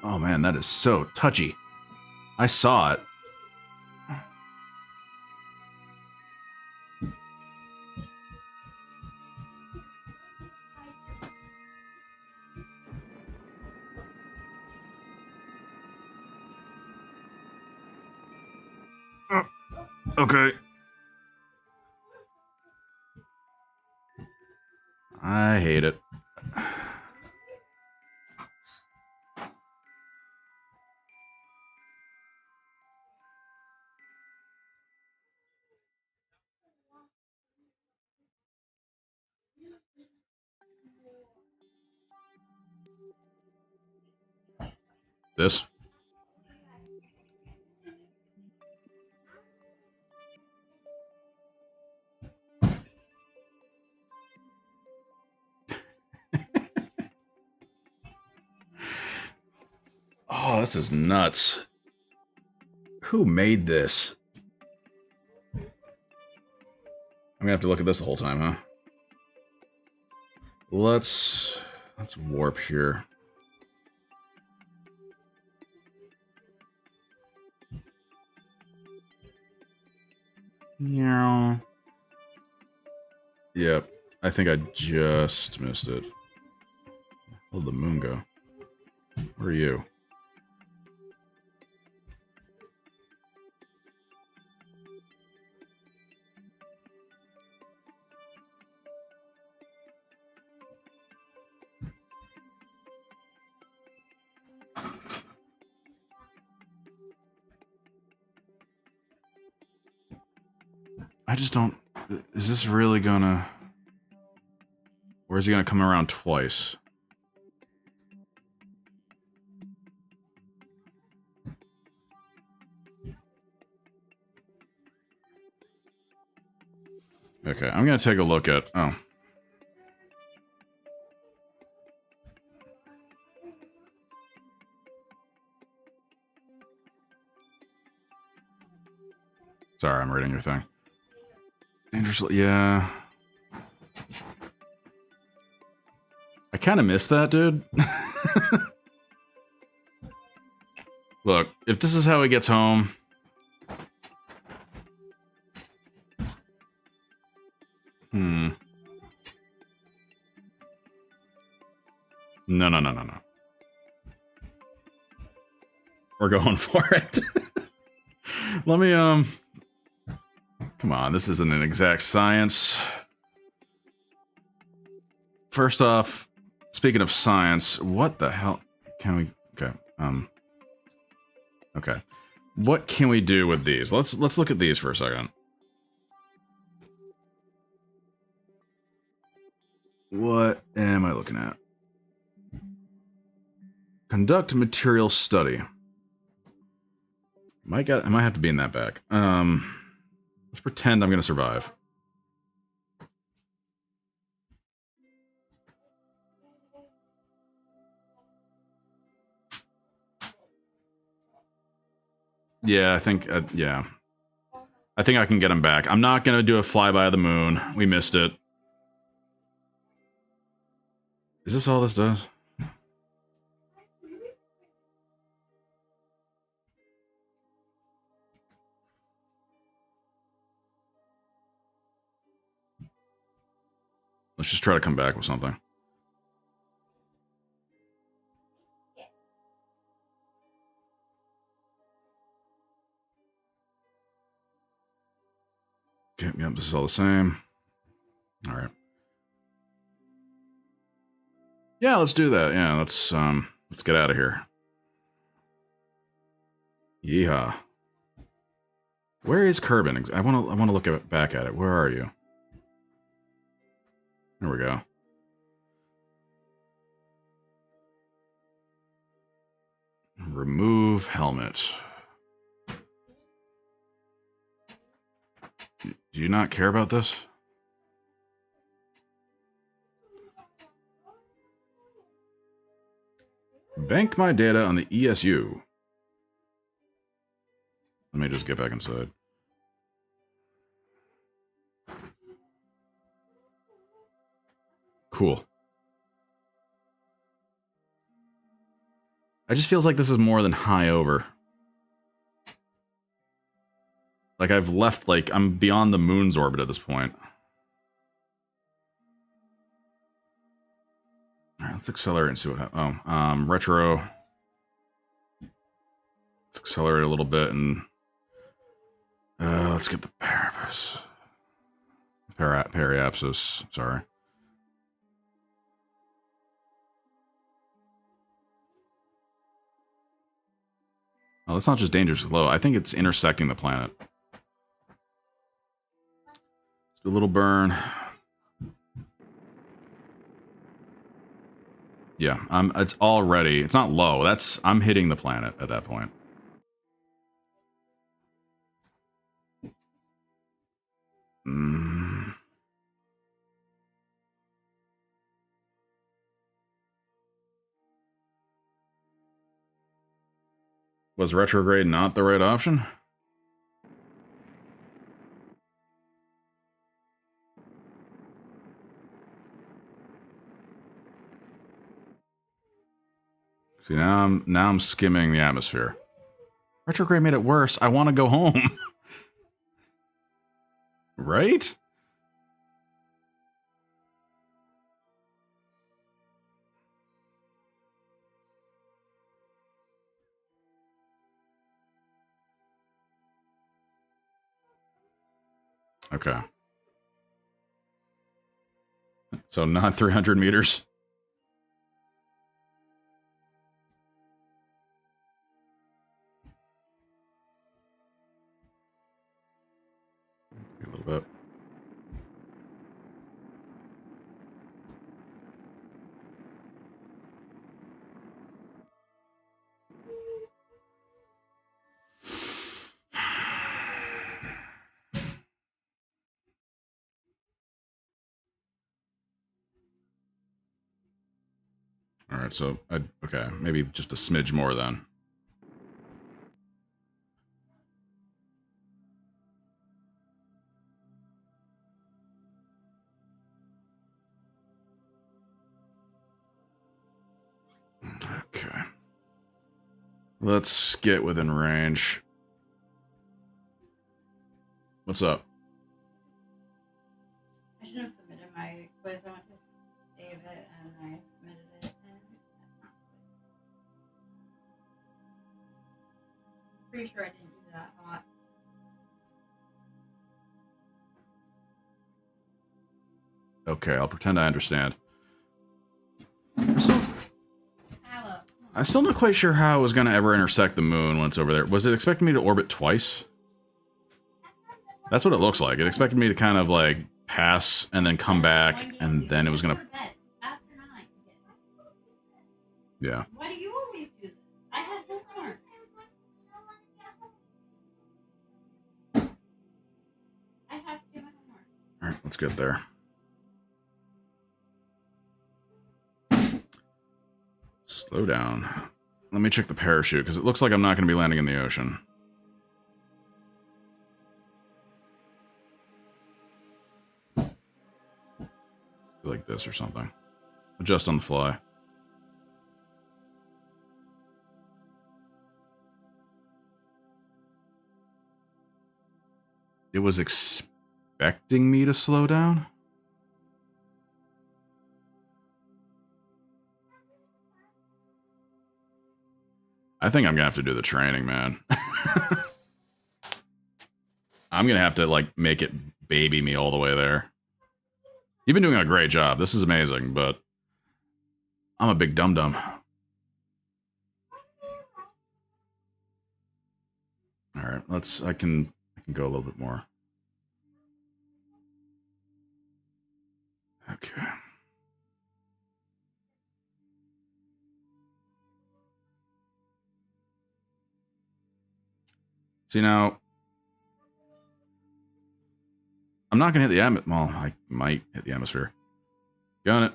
Oh man, that is so touchy. I saw it. Okay. I hate it. This? Oh, this is nuts. Who made this? I'm gonna have to look at this the whole time, huh? Let's warp here. Yeah. Yep. I think I just missed it. Where'd the moon go? Where are you? I just don't... Is this really gonna... Or is he gonna come around twice? Okay, I'm gonna take a look at... Oh. Sorry, I'm reading your thing. Interesting, yeah. I kind of missed that, dude. Look, if this is how he gets home... No. We're going for it. Let me, come on, this isn't an exact science. First off, speaking of science, what the hell can we... Okay, okay. What can we do with these? Let's look at these for a second. What am I looking at? Conduct material study. I might have to beam that back. Let's pretend I'm gonna survive. Yeah, I think, yeah. I think I can get him back. I'm not gonna do a flyby of the moon. We missed it. Is this all this does? Let's just try to come back with something. Okay, yep, this is all the same. All right. Yeah, let's do that. Yeah, let's get out of here. Yeehaw. Where is Kerbin? I want to look back at it. Where are you? There we go. Remove helmet. Do you not care about this? Bank my data on the ESU. Let me just get back inside. Cool. It just feels like this is more than high over. Like I've left, like I'm beyond the moon's orbit at this point. Alright, let's accelerate and see what happens. Oh, retro. Let's accelerate a little bit and let's get the periapsis. Sorry. Oh, that's not just dangerously low. I think it's intersecting the planet. Let's do a little burn. Yeah, it's already. It's not low. I'm hitting the planet at that point. Was retrograde not the right option? See, now I'm skimming the atmosphere. Retrograde made it worse. I want to go home. Right? Okay. So not 300 meters. A little bit. All right, so okay, maybe just a smidge more then. Okay. Let's get within range. What's up? I should have submitted my quiz. I went to save it and I submitted it, and that's not good. Pretty sure I didn't do that a lot. Okay, I'll pretend I understand. I'm still not quite sure how it was going to ever intersect the moon once over there. Was it expecting me to orbit twice? That's what it looks like. It expected me to kind of like pass and then come back, and then it was going to... Yeah. Why do you always do this? I had homework. let's get there. Slow down. Let me check the parachute, because it looks like I'm not going to be landing in the ocean. Like this or something. Adjust on the fly. It was expecting me to slow down? I think I'm gonna have to do the training, man. I'm gonna have to, like, make it baby me all the way there. You've been doing a great job. This is amazing, but I'm a big dum-dum. Alright, I can go a little bit more. Okay. See, now, I'm not gonna hit the atmosphere. Well, I might hit the atmosphere. Got it.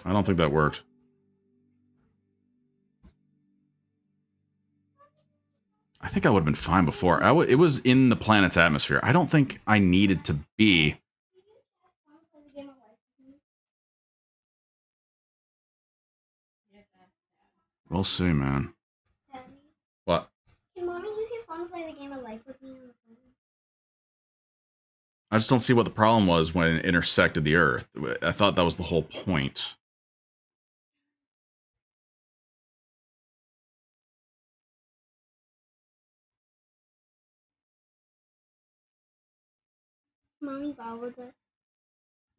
I don't think that worked. I think I would have been fine before. It was in the planet's atmosphere. I don't think I needed to be. We'll see, man. What? Can mommy use your phone to play the game of life with me on the phone? I just don't see what the problem was when it intersected the Earth. I thought that was the whole point. Mommy borrowed this.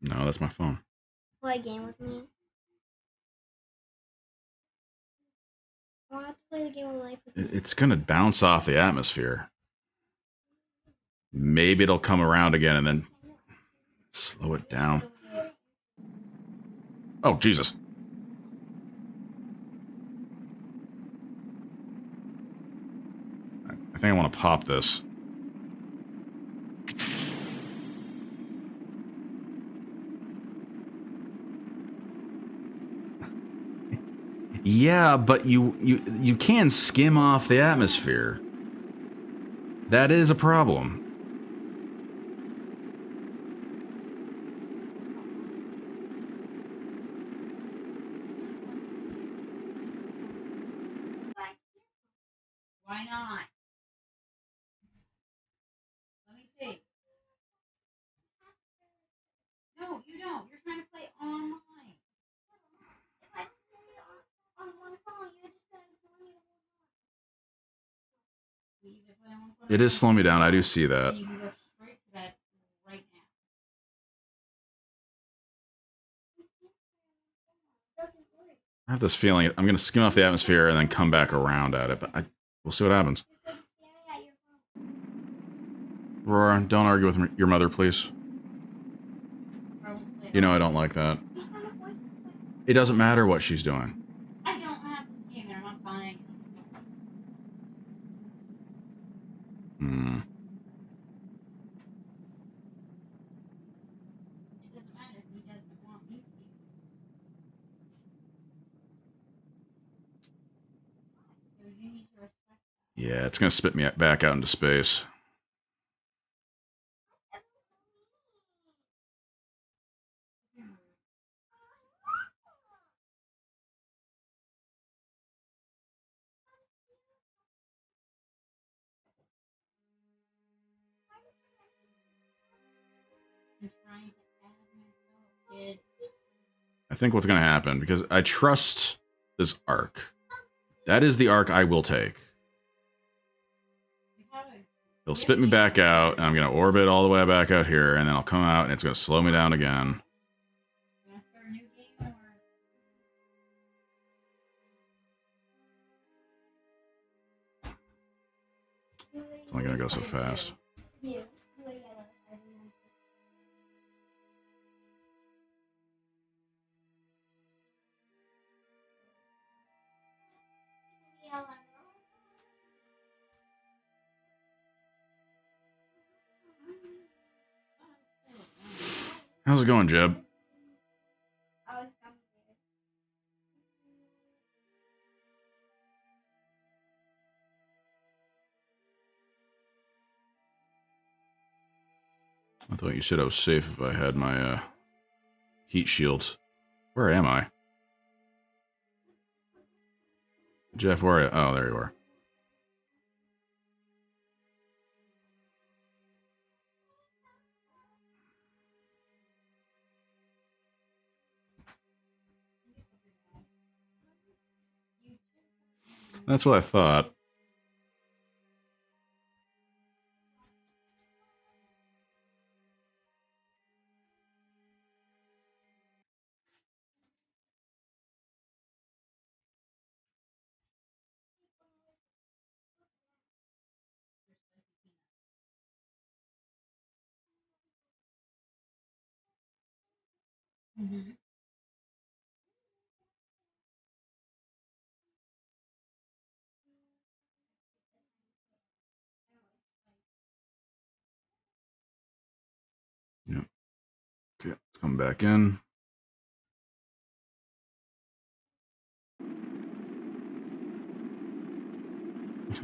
No, that's my phone. Play a game with me. I want to play the game of life with me. It's gonna bounce off the atmosphere. Maybe it'll come around again and then slow it down. Oh, Jesus. I think I want to pop this. Yeah, but you can skim off the atmosphere. That is a problem. Why not? Let me see. No, you don't. You're trying to play online. If I play on one phone, you're just going to tell me to We either play on one phone It is slowing me down. I do see that. and you can go straight to bed right now. It doesn't work. I have this feeling I'm going to skim off the atmosphere and then come back around at it. But we'll see what happens. You're going to stare at your phone. Aurora, don't argue with your mother, please. Probably You know I don't like that. You're just going to force it. It doesn't matter what she's doing. I don't have this game and I'm not buying it. Hmm. It doesn't matter if he doesn't want me to. So you need to respect that. Yeah, it's going to spit me back out into space. I'm trying to add myself, kid. I think what's going to happen, because I trust this arc. That is the arc I will take. You have a It'll spit me back out, and I'm going to orbit all the way back out here, and then I'll come out, and it's going to slow me down again. You want to start a new game or? It's only going to go so fast. You. How's it going, Jeb? I was coming here. I thought you said I was safe if I had my heat shields. Where am I? Jeff, where are you? Oh, there you are. That's what I thought. Mm-hmm. Yep. Okay, let's come back in.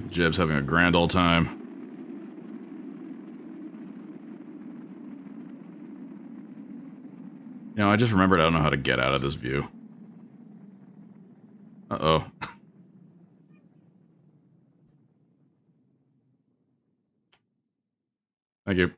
Jeb's having a grand old time. You know, I just remembered I don't know how to get out of this view. Uh-oh. Thank you.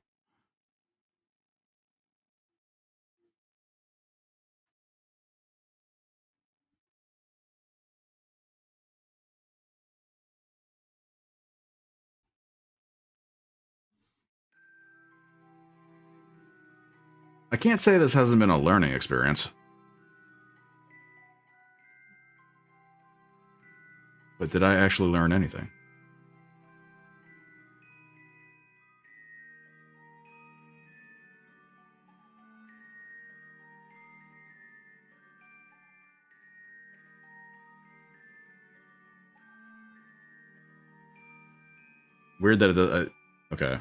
I can't say this hasn't been a learning experience. But did I actually learn anything? Weird that it does. Okay.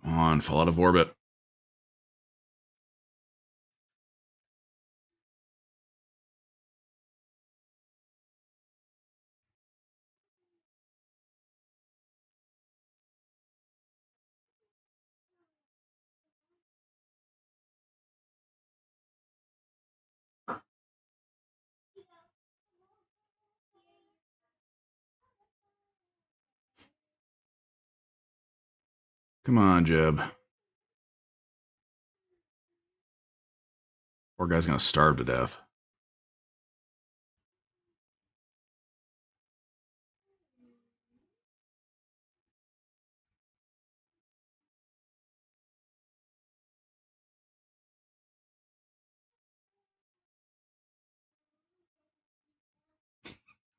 Come on, fall out of orbit. Come on, Jeb. Poor guy's gonna starve to death.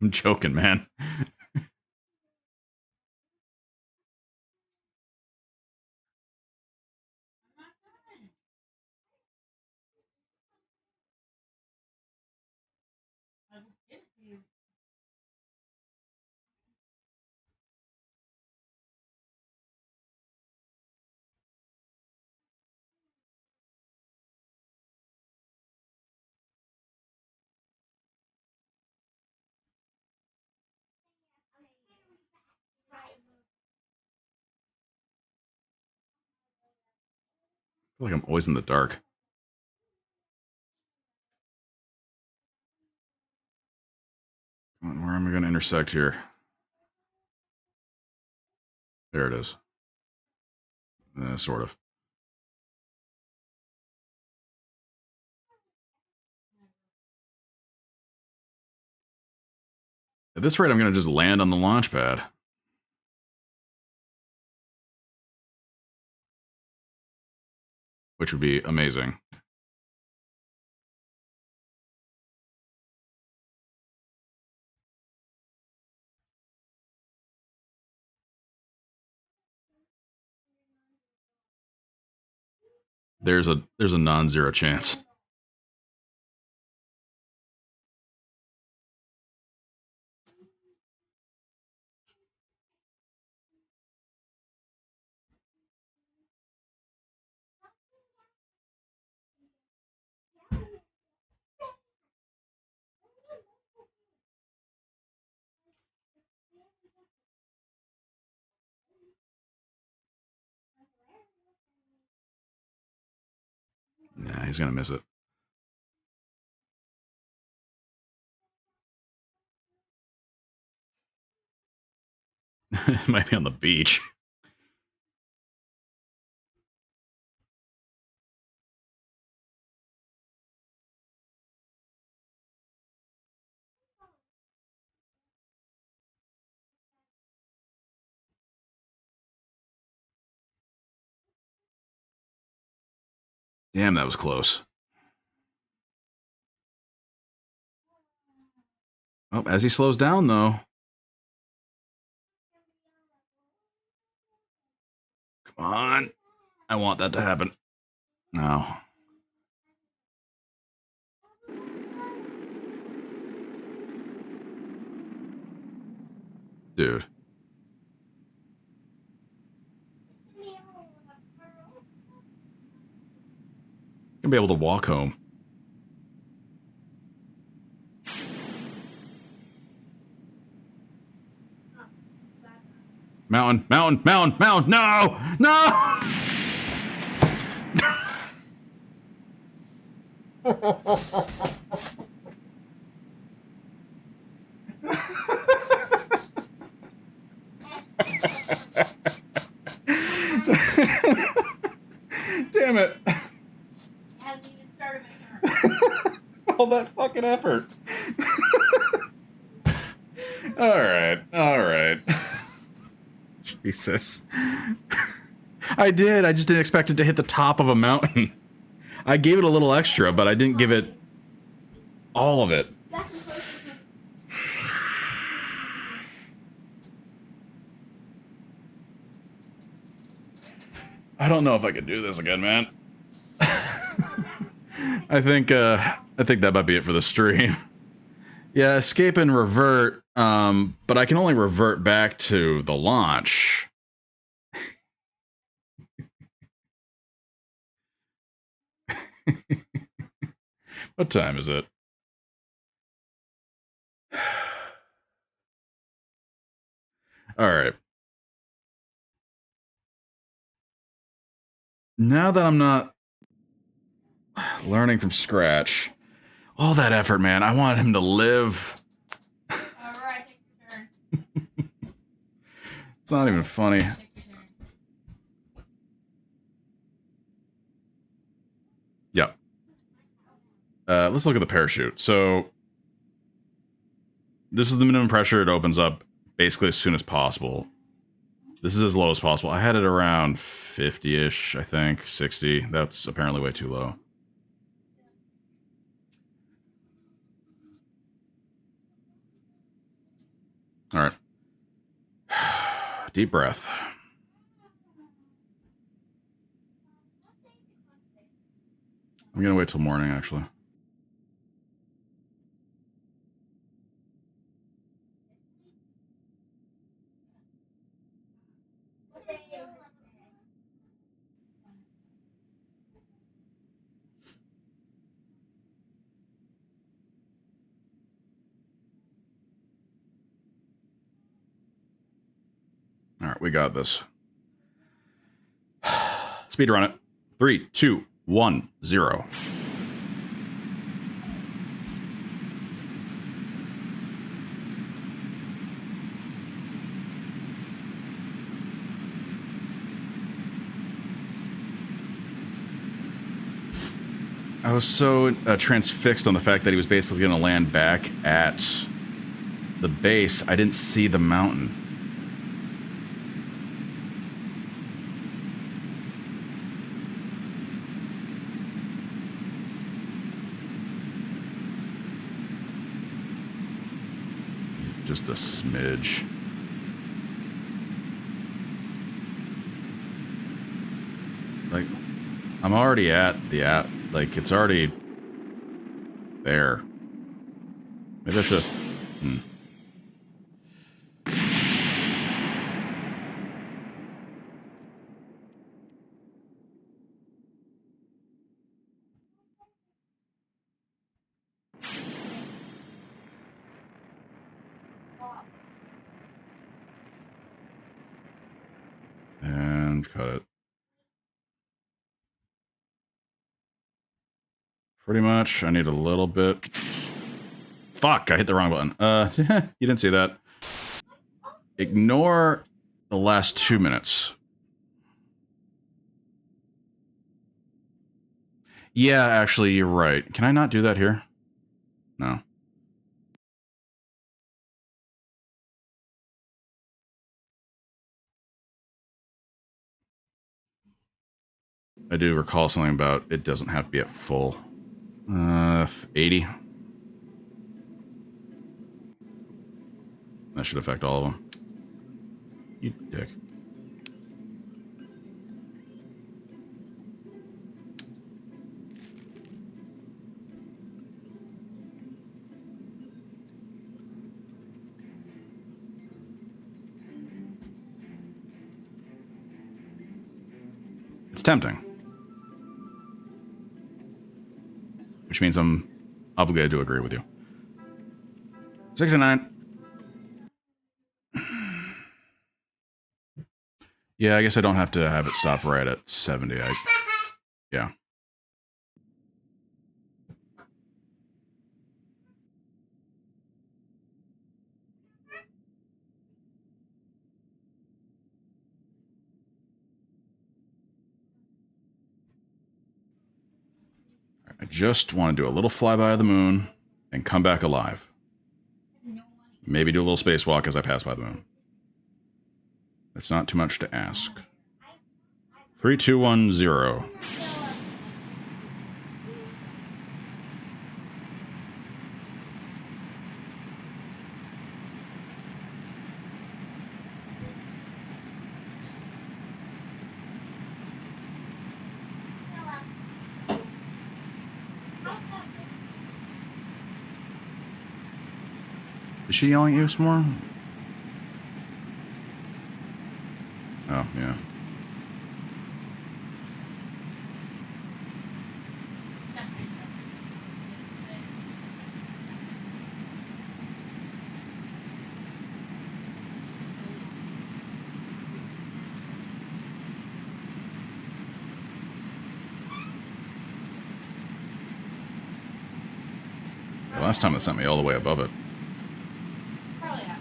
I'm joking, man. I'm not done. I will give it to you. I feel like I'm always in the dark. Come on, where am I gonna intersect here? There it is. Sort of. At this rate, I'm gonna just land on the launch pad. Which would be amazing. There's a non-zero chance. Nah, he's gonna miss it. It might be on the beach. Damn, that was close. Oh, as he slows down, though. Come on. I want that to happen. No. Dude. Gonna be able to walk home. Mountain, mountain, mountain, mountain. No! No! Damn it. Hasn't even started my turn. All that fucking effort. Alright. Jesus. I did. I just didn't expect it to hit the top of a mountain. I gave it a little extra, but I didn't give it all of it. I don't know if I could do this again, man. I think that might be it for the stream. Yeah, escape and revert, but I can only revert back to the launch. What time is it? All right. Now that I'm not learning from scratch, all that effort, man, I want him to live. Alright, take your turn. It's not even funny. Take your turn. Yep. Let's look at the parachute. So this is the minimum pressure. It opens up basically as soon as possible. This is as low as possible. I had it around 50-ish, I think, 60. That's apparently way too low. All right. Deep breath. I'm going to wait till morning, actually. All right, we got this. Speed run it. 3, 2, 1, 0. I was so transfixed on the fact that he was basically going to land back at the base. I didn't see the mountain. Just a smidge. Like, I'm already at the like it's already there. Maybe I should. And cut it. Pretty much. I need a little bit. Fuck, I hit the wrong button. You didn't see that. Ignore the last 2 minutes. Yeah, actually, you're right. Can I not do that here? No. I do recall something about it doesn't have to be at full. 80. That should affect all of them. You dick. It's tempting. Which means I'm obligated to agree with you. 69. Yeah, I guess I don't have to have it stop right at 70. Yeah. I just want to do a little flyby of the moon and come back alive. Maybe do a little spacewalk as I pass by the moon. That's not too much to ask. 3, 2, 1, 0. Is she yelling at you some more? Oh, yeah. The last time it sent me all the way above it. Probably not.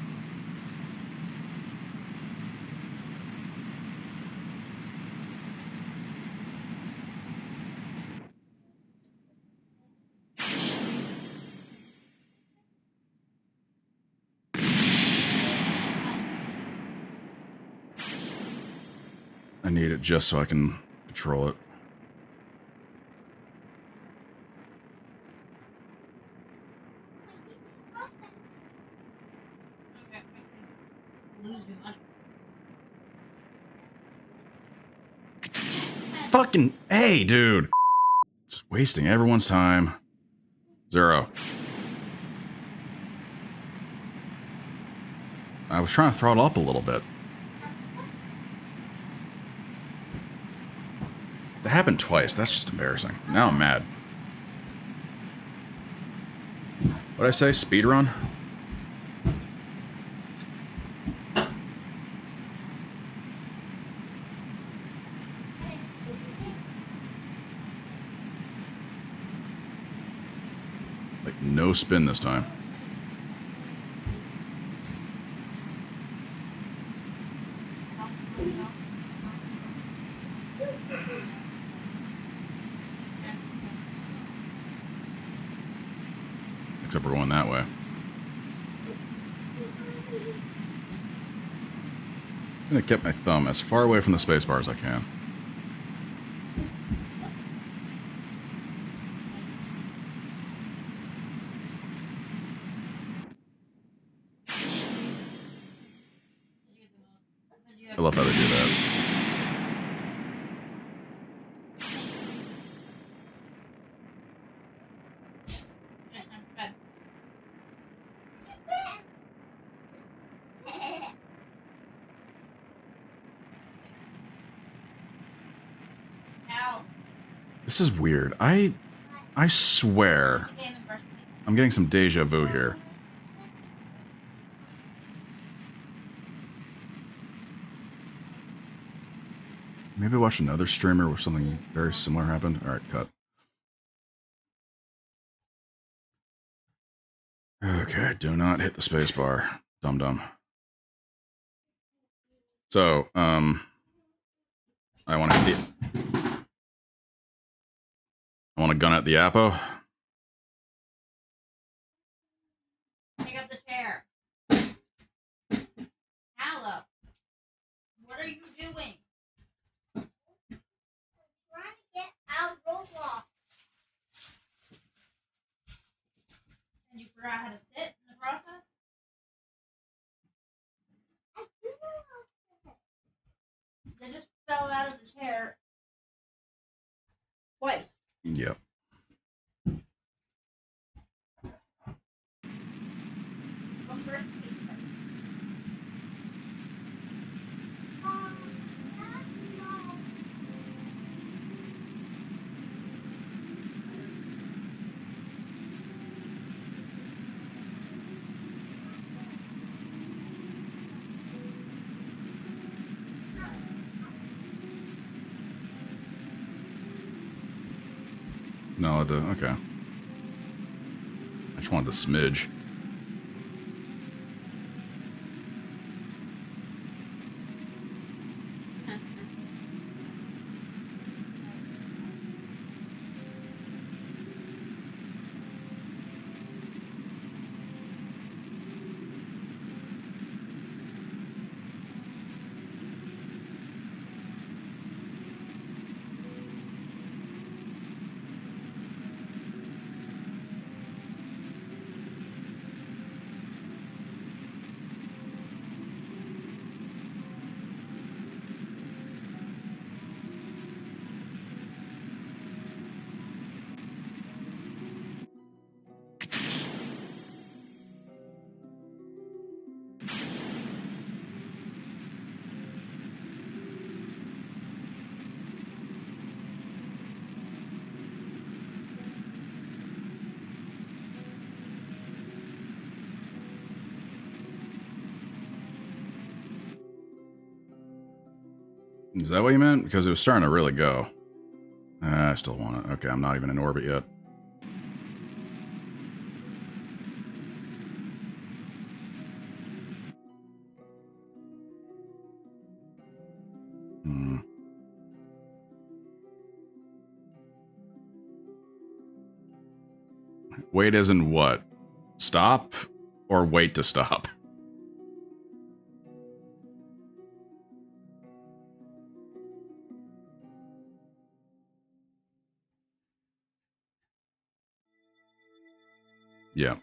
I need it just so I can control it. Lose your money. Fucking hey, dude. Just wasting everyone's time. 0. I was trying to throttle up a little bit. That happened twice. That's just embarrassing. Now I'm mad. What'd I say? Speed run? Like, no spin this time. Except we're going that way. I'm gonna keep my thumb as far away from the spacebar as I can. I love how they do that. This is weird. I swear Game and brush my teeth. I'm getting some deja vu here. Maybe I watched another streamer where something very similar happened. All right, cut. Okay, do not hit the space bar. Dum dum. So, I want to gun at the Apo. Pick up the chair. Hallow. What are you doing? Trying to get out of Roblox. And you forgot how to sit in the process? I do know how to sit. They just fell out of the chair. Twice. Yep. Go brush your teeth first. That's no. No, okay. I just wanted the smidge. Is that what you meant? Because it was starting to really go. I still want it. Okay, I'm not even in orbit yet. Wait isn't what? Stop or wait to stop? Yeah.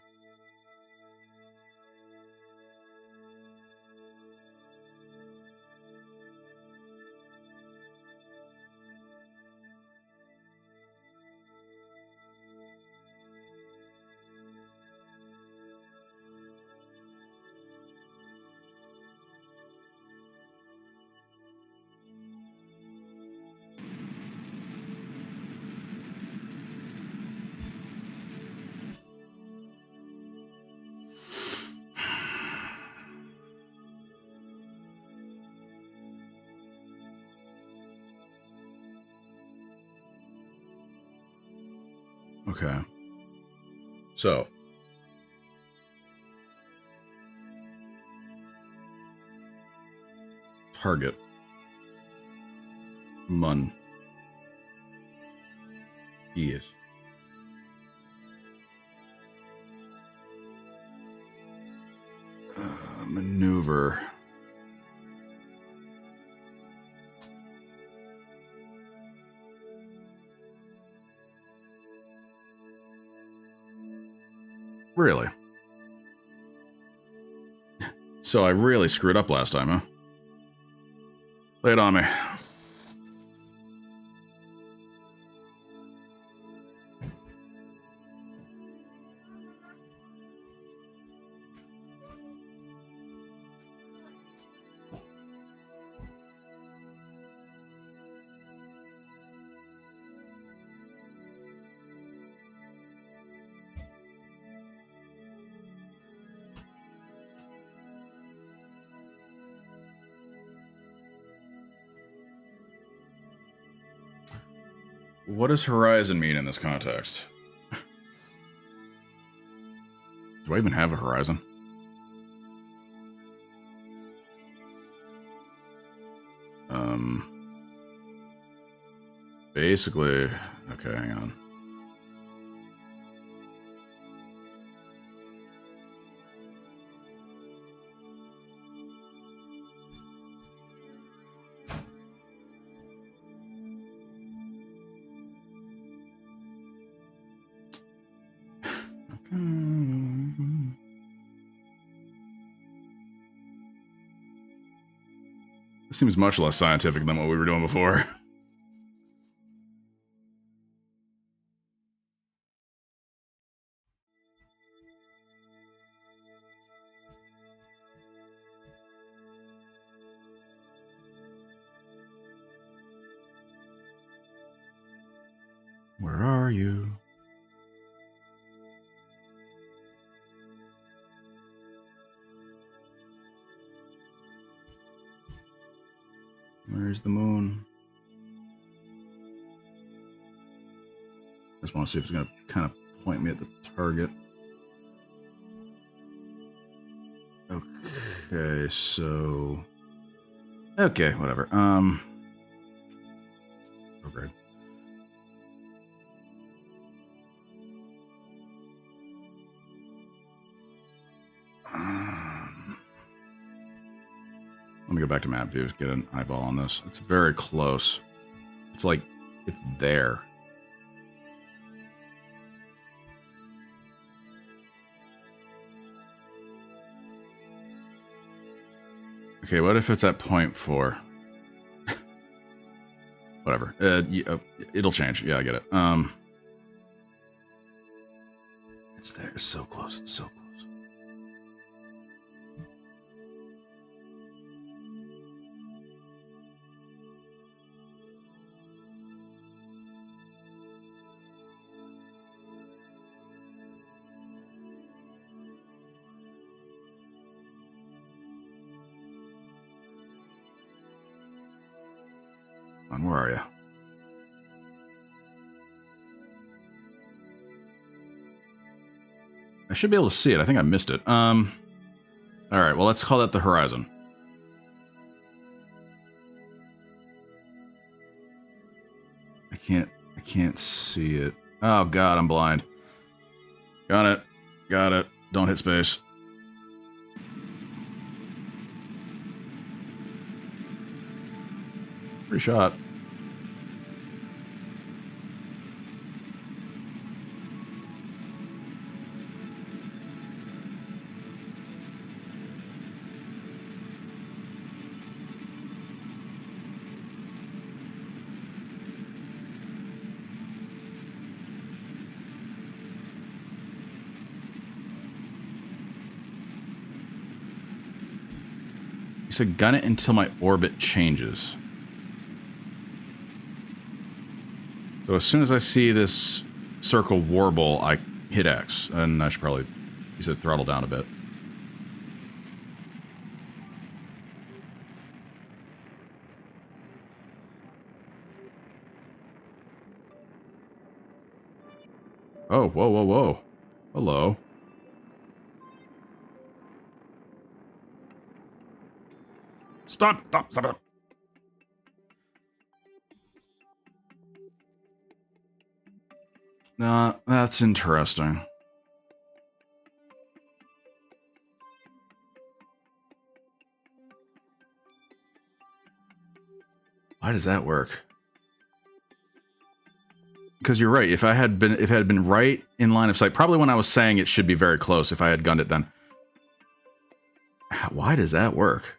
Okay. So. Target. Mun. Yes. Maneuver. Really? So I really screwed up last time, huh? Lay it on me. what does horizon mean in this context? Do I even have a horizon? Basically, okay, hang on. This seems much less scientific than what we were doing before. Where are you? Where's the moon? I just want to see if it's going to kind of point me at the target. Okay, so... Okay, whatever. Oh, great. Let me go back to map view to get an eyeball on this. It's very close. It's like, it's there. Okay, what if it's at 0.4? Whatever. It'll change. Yeah, I get it. It's there. It's so close. It's so close. Where are you? I should be able to see it. I think I missed it. All right. Well, let's call that the horizon. I can't see it. Oh God, I'm blind. Got it. Got it. Don't hit space. Free shot. You said gun it until my orbit changes. So as soon as I see this circle warble, I hit X. And I should probably, you said throttle down a bit. Oh, whoa, whoa, whoa. Hello. Stop, stop, stop. That's interesting. Why does that work? Because you're right. If it had been right in line of sight, probably when I was saying it should be very close if I had gunned it then. Why does that work?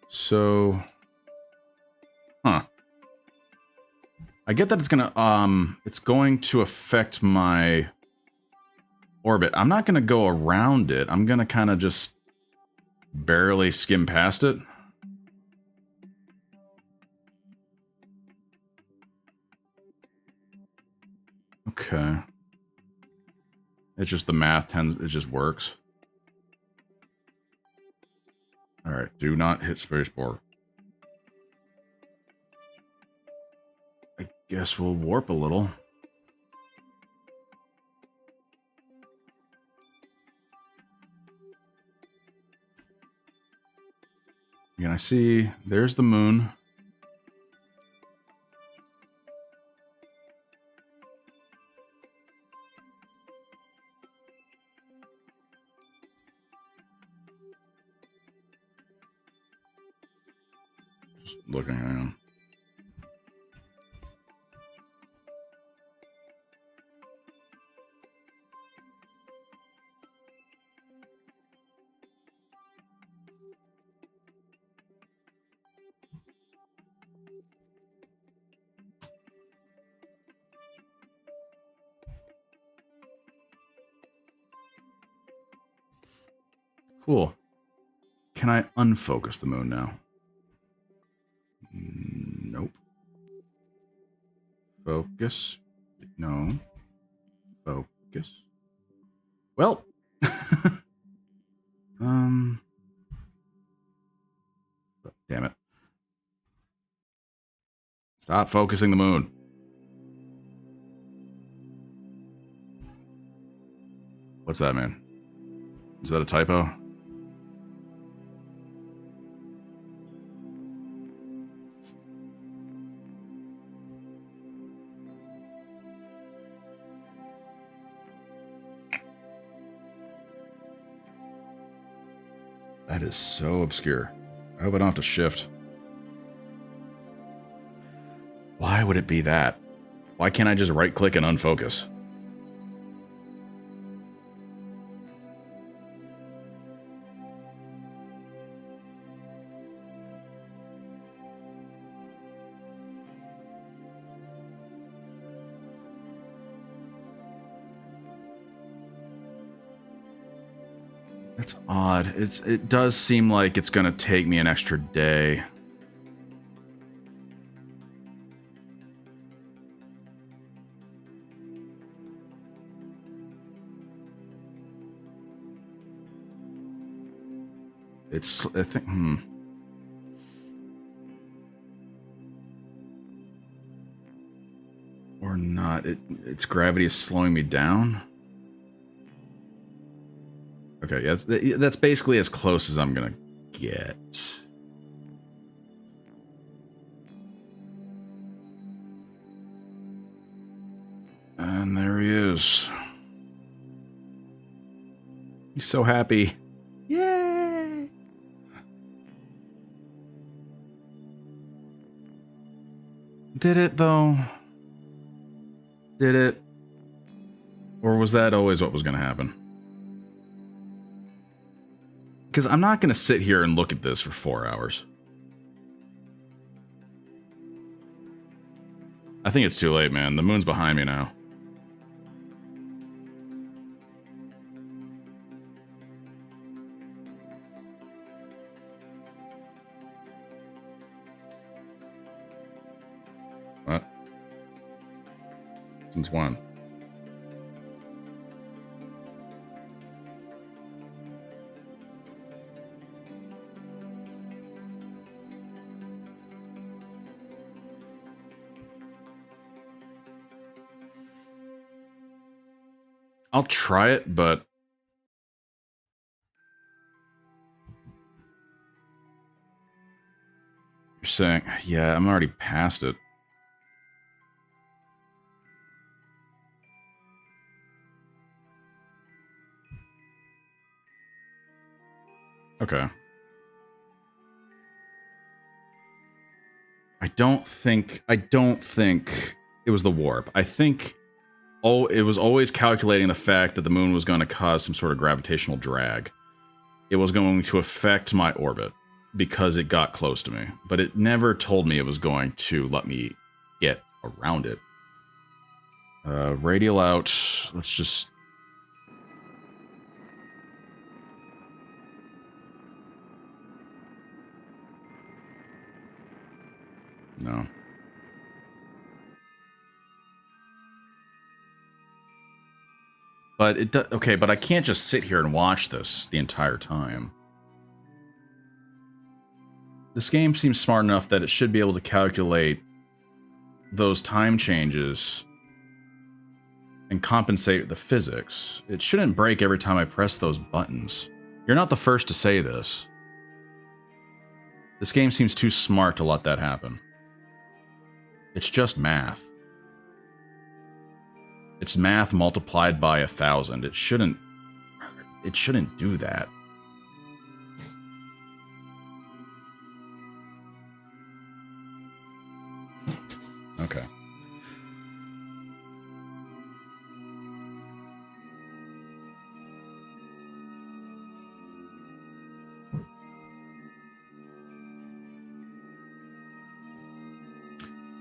So, huh. I get that it's going to affect my orbit. I'm not gonna go around it. I'm gonna kind of just barely skim past it. Okay. It's just the math it just works. Alright, do not hit spacebar. I guess we'll warp a little. And I see, there's the moon. Just looking, hang on. Cool. Can I unfocus the moon now? Nope. Focus. No. Focus. Well. Damn it. Stop focusing the moon. What's that mean? Is that a typo? That is so obscure. I hope I don't have to shift. Why would it be that? Why can't I just right-click and unfocus? That's odd. It does seem like it's gonna take me an extra day. I think, Or not. Its gravity is slowing me down. Okay, yeah, that's basically as close as I'm gonna get. And there he is. He's so happy. Yay! Did it, though? Did it? Or was that always what was gonna happen? Because I'm not going to sit here and look at this for 4 hours. I think it's too late, man. The moon's behind me now. What? Since when? I'll try it, but you're saying, yeah, I'm already past it. Okay. I don't think it was the warp. I think it was always calculating the fact that the moon was going to cause some sort of gravitational drag. It was going to affect my orbit because it got close to me, but it never told me it was going to let me get around it. Radial out. Let's just... No. But okay, but I can't just sit here and watch this the entire time. this game seems smart enough that it should be able to calculate those time changes and compensate the physics. It shouldn't break every time I press those buttons. You're not the first to say this. This game seems too smart to let that happen. It's just math. It's math multiplied by 1,000. It shouldn't do that. Okay.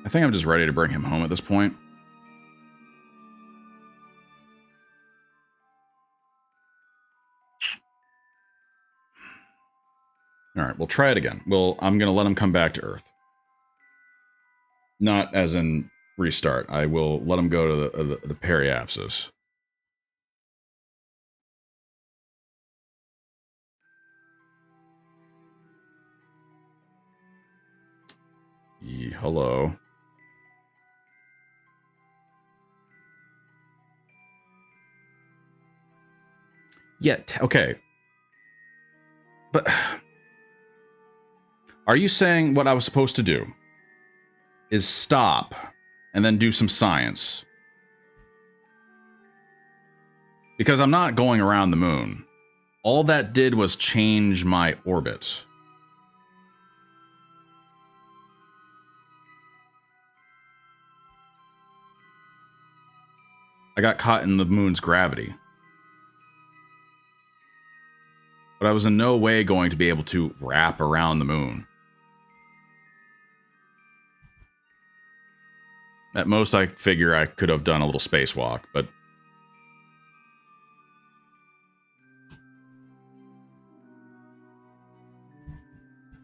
I think I'm just ready to bring him home at this point. All right, we'll try it again. I'm going to let him come back to Earth. Not as in restart. I will let him go to the periapsis. Hello. Yeah, okay. But are you saying what I was supposed to do is stop and then do some science? Because I'm not going around the moon. All that did was change my orbit. I got caught in the moon's gravity. But I was in no way going to be able to wrap around the moon. At most, I figure I could have done a little spacewalk, but...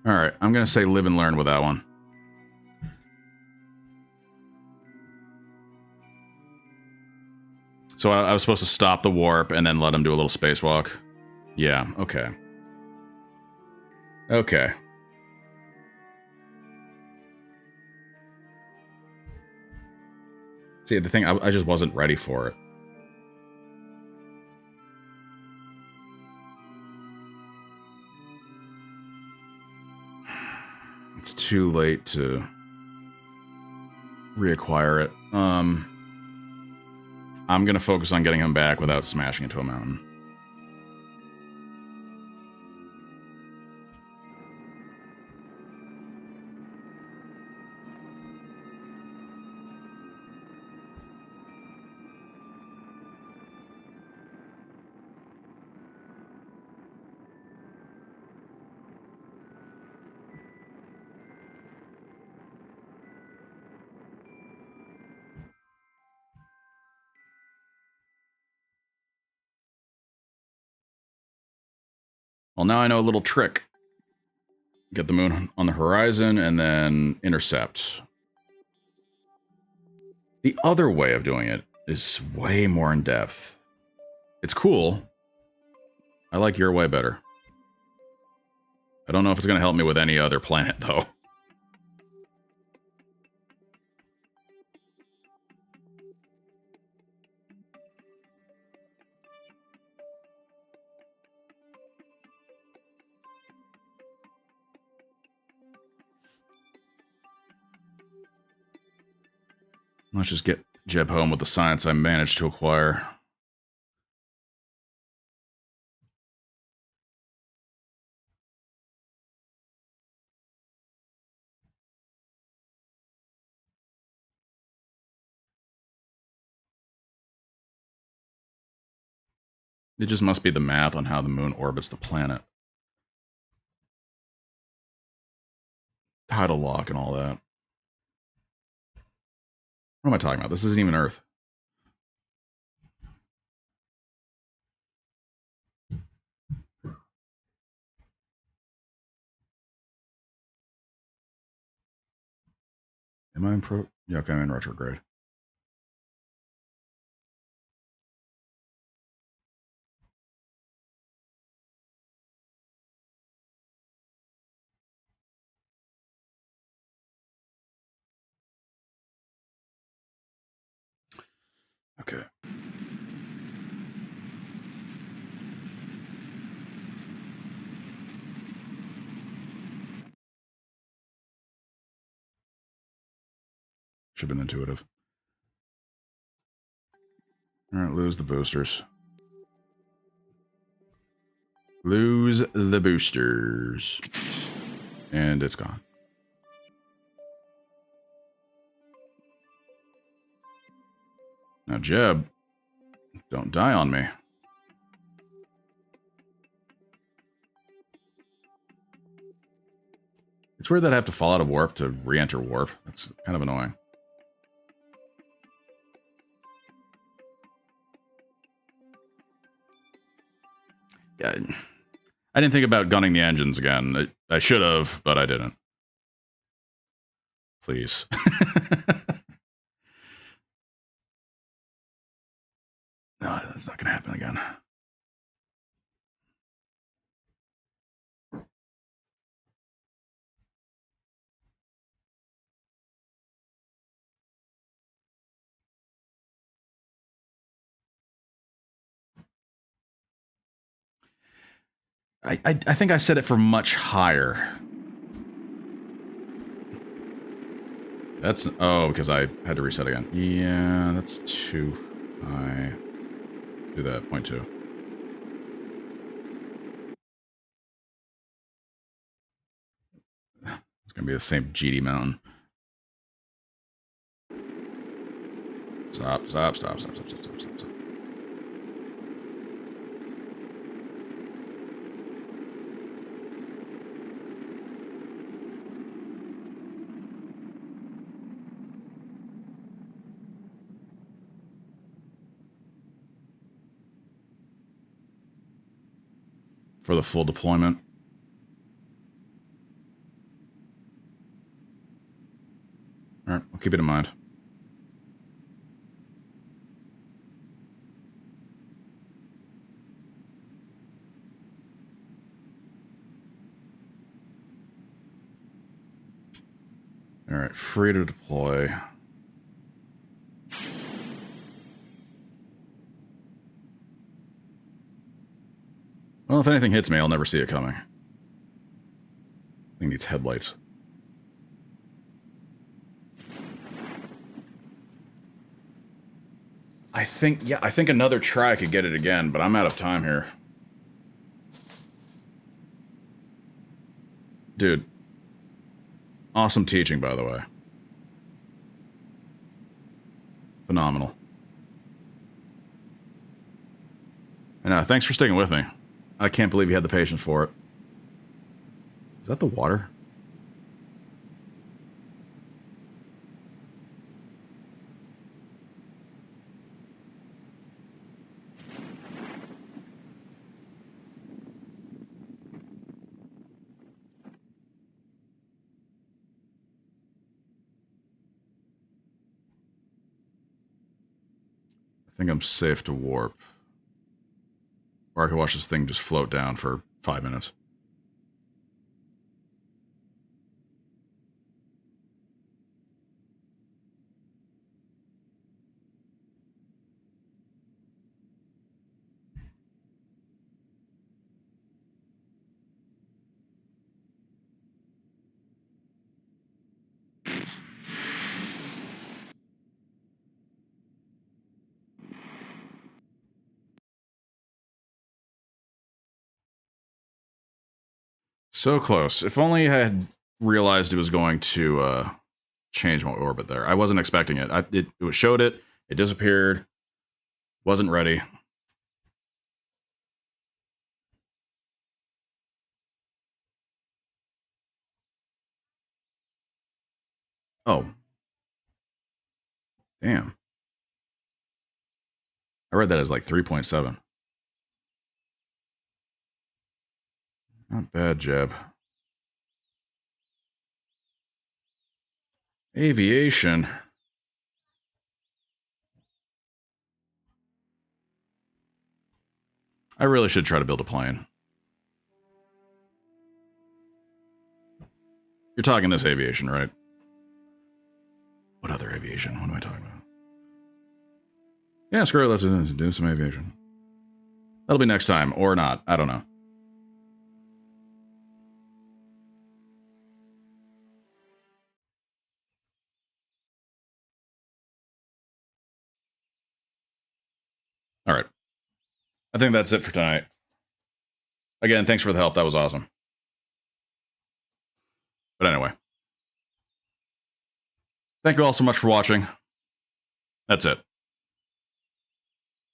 Alright, I'm going to say live and learn with that one. So I was supposed to stop the warp and then let him do a little spacewalk? Yeah, okay. Okay. See, the thing, I just wasn't ready for it. It's too late to reacquire it. I'm gonna focus on getting him back without smashing into a mountain. Well, now I know a little trick. Get the moon on the horizon and then intercept. The other way of doing it is way more in depth. It's cool. I like your way better. I don't know if it's going to help me with any other planet, though. Let's just get Jeb home with the science I managed to acquire. It just must be the math on how the moon orbits the planet. Tidal lock and all that. What am I talking about? This isn't even Earth. Am I in pro? Yeah, okay, I'm in retrograde. Okay. Should have been intuitive. All right, lose the boosters. Lose the boosters. And it's gone. Now, Jeb, don't die on me. It's weird that I have to fall out of warp to re-enter warp. That's kind of annoying. Yeah, I didn't think about gunning the engines again. I should have, but I didn't. Please. No, that's not going to happen again. I think I set it for much higher. That's... Oh, because I had to reset again. Yeah, that's too high. Do that, 0.2. It's going to be the same GD mountain. Stop. For the full deployment. All right, I'll keep it in mind. All right, free to deploy. Well, if anything hits me, I'll never see it coming. Thing needs headlights. I think another try could get it again, but I'm out of time here. Dude. Awesome teaching, by the way. Phenomenal. And thanks for sticking with me. I can't believe you had the patience for it. Is that the water? I think I'm safe to warp. Or I can watch this thing just float down for 5 minutes. So close. If only I had realized it was going to change my orbit there. I wasn't expecting it. It showed it. It disappeared. Wasn't ready. Oh. Damn. I read that as like 3.7. Not bad, Jeb. Aviation. I really should try to build a plane. You're talking this aviation, right? What other aviation? What am I talking about? Yeah, screw it. Let's do some aviation. That'll be next time, or not. I don't know. All right. I think that's it for tonight. Again, thanks for the help. That was awesome. But anyway. Thank you all so much for watching. That's it.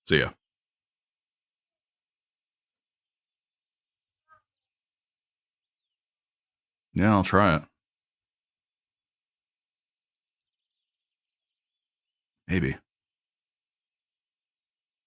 See ya. Yeah, I'll try it. Maybe.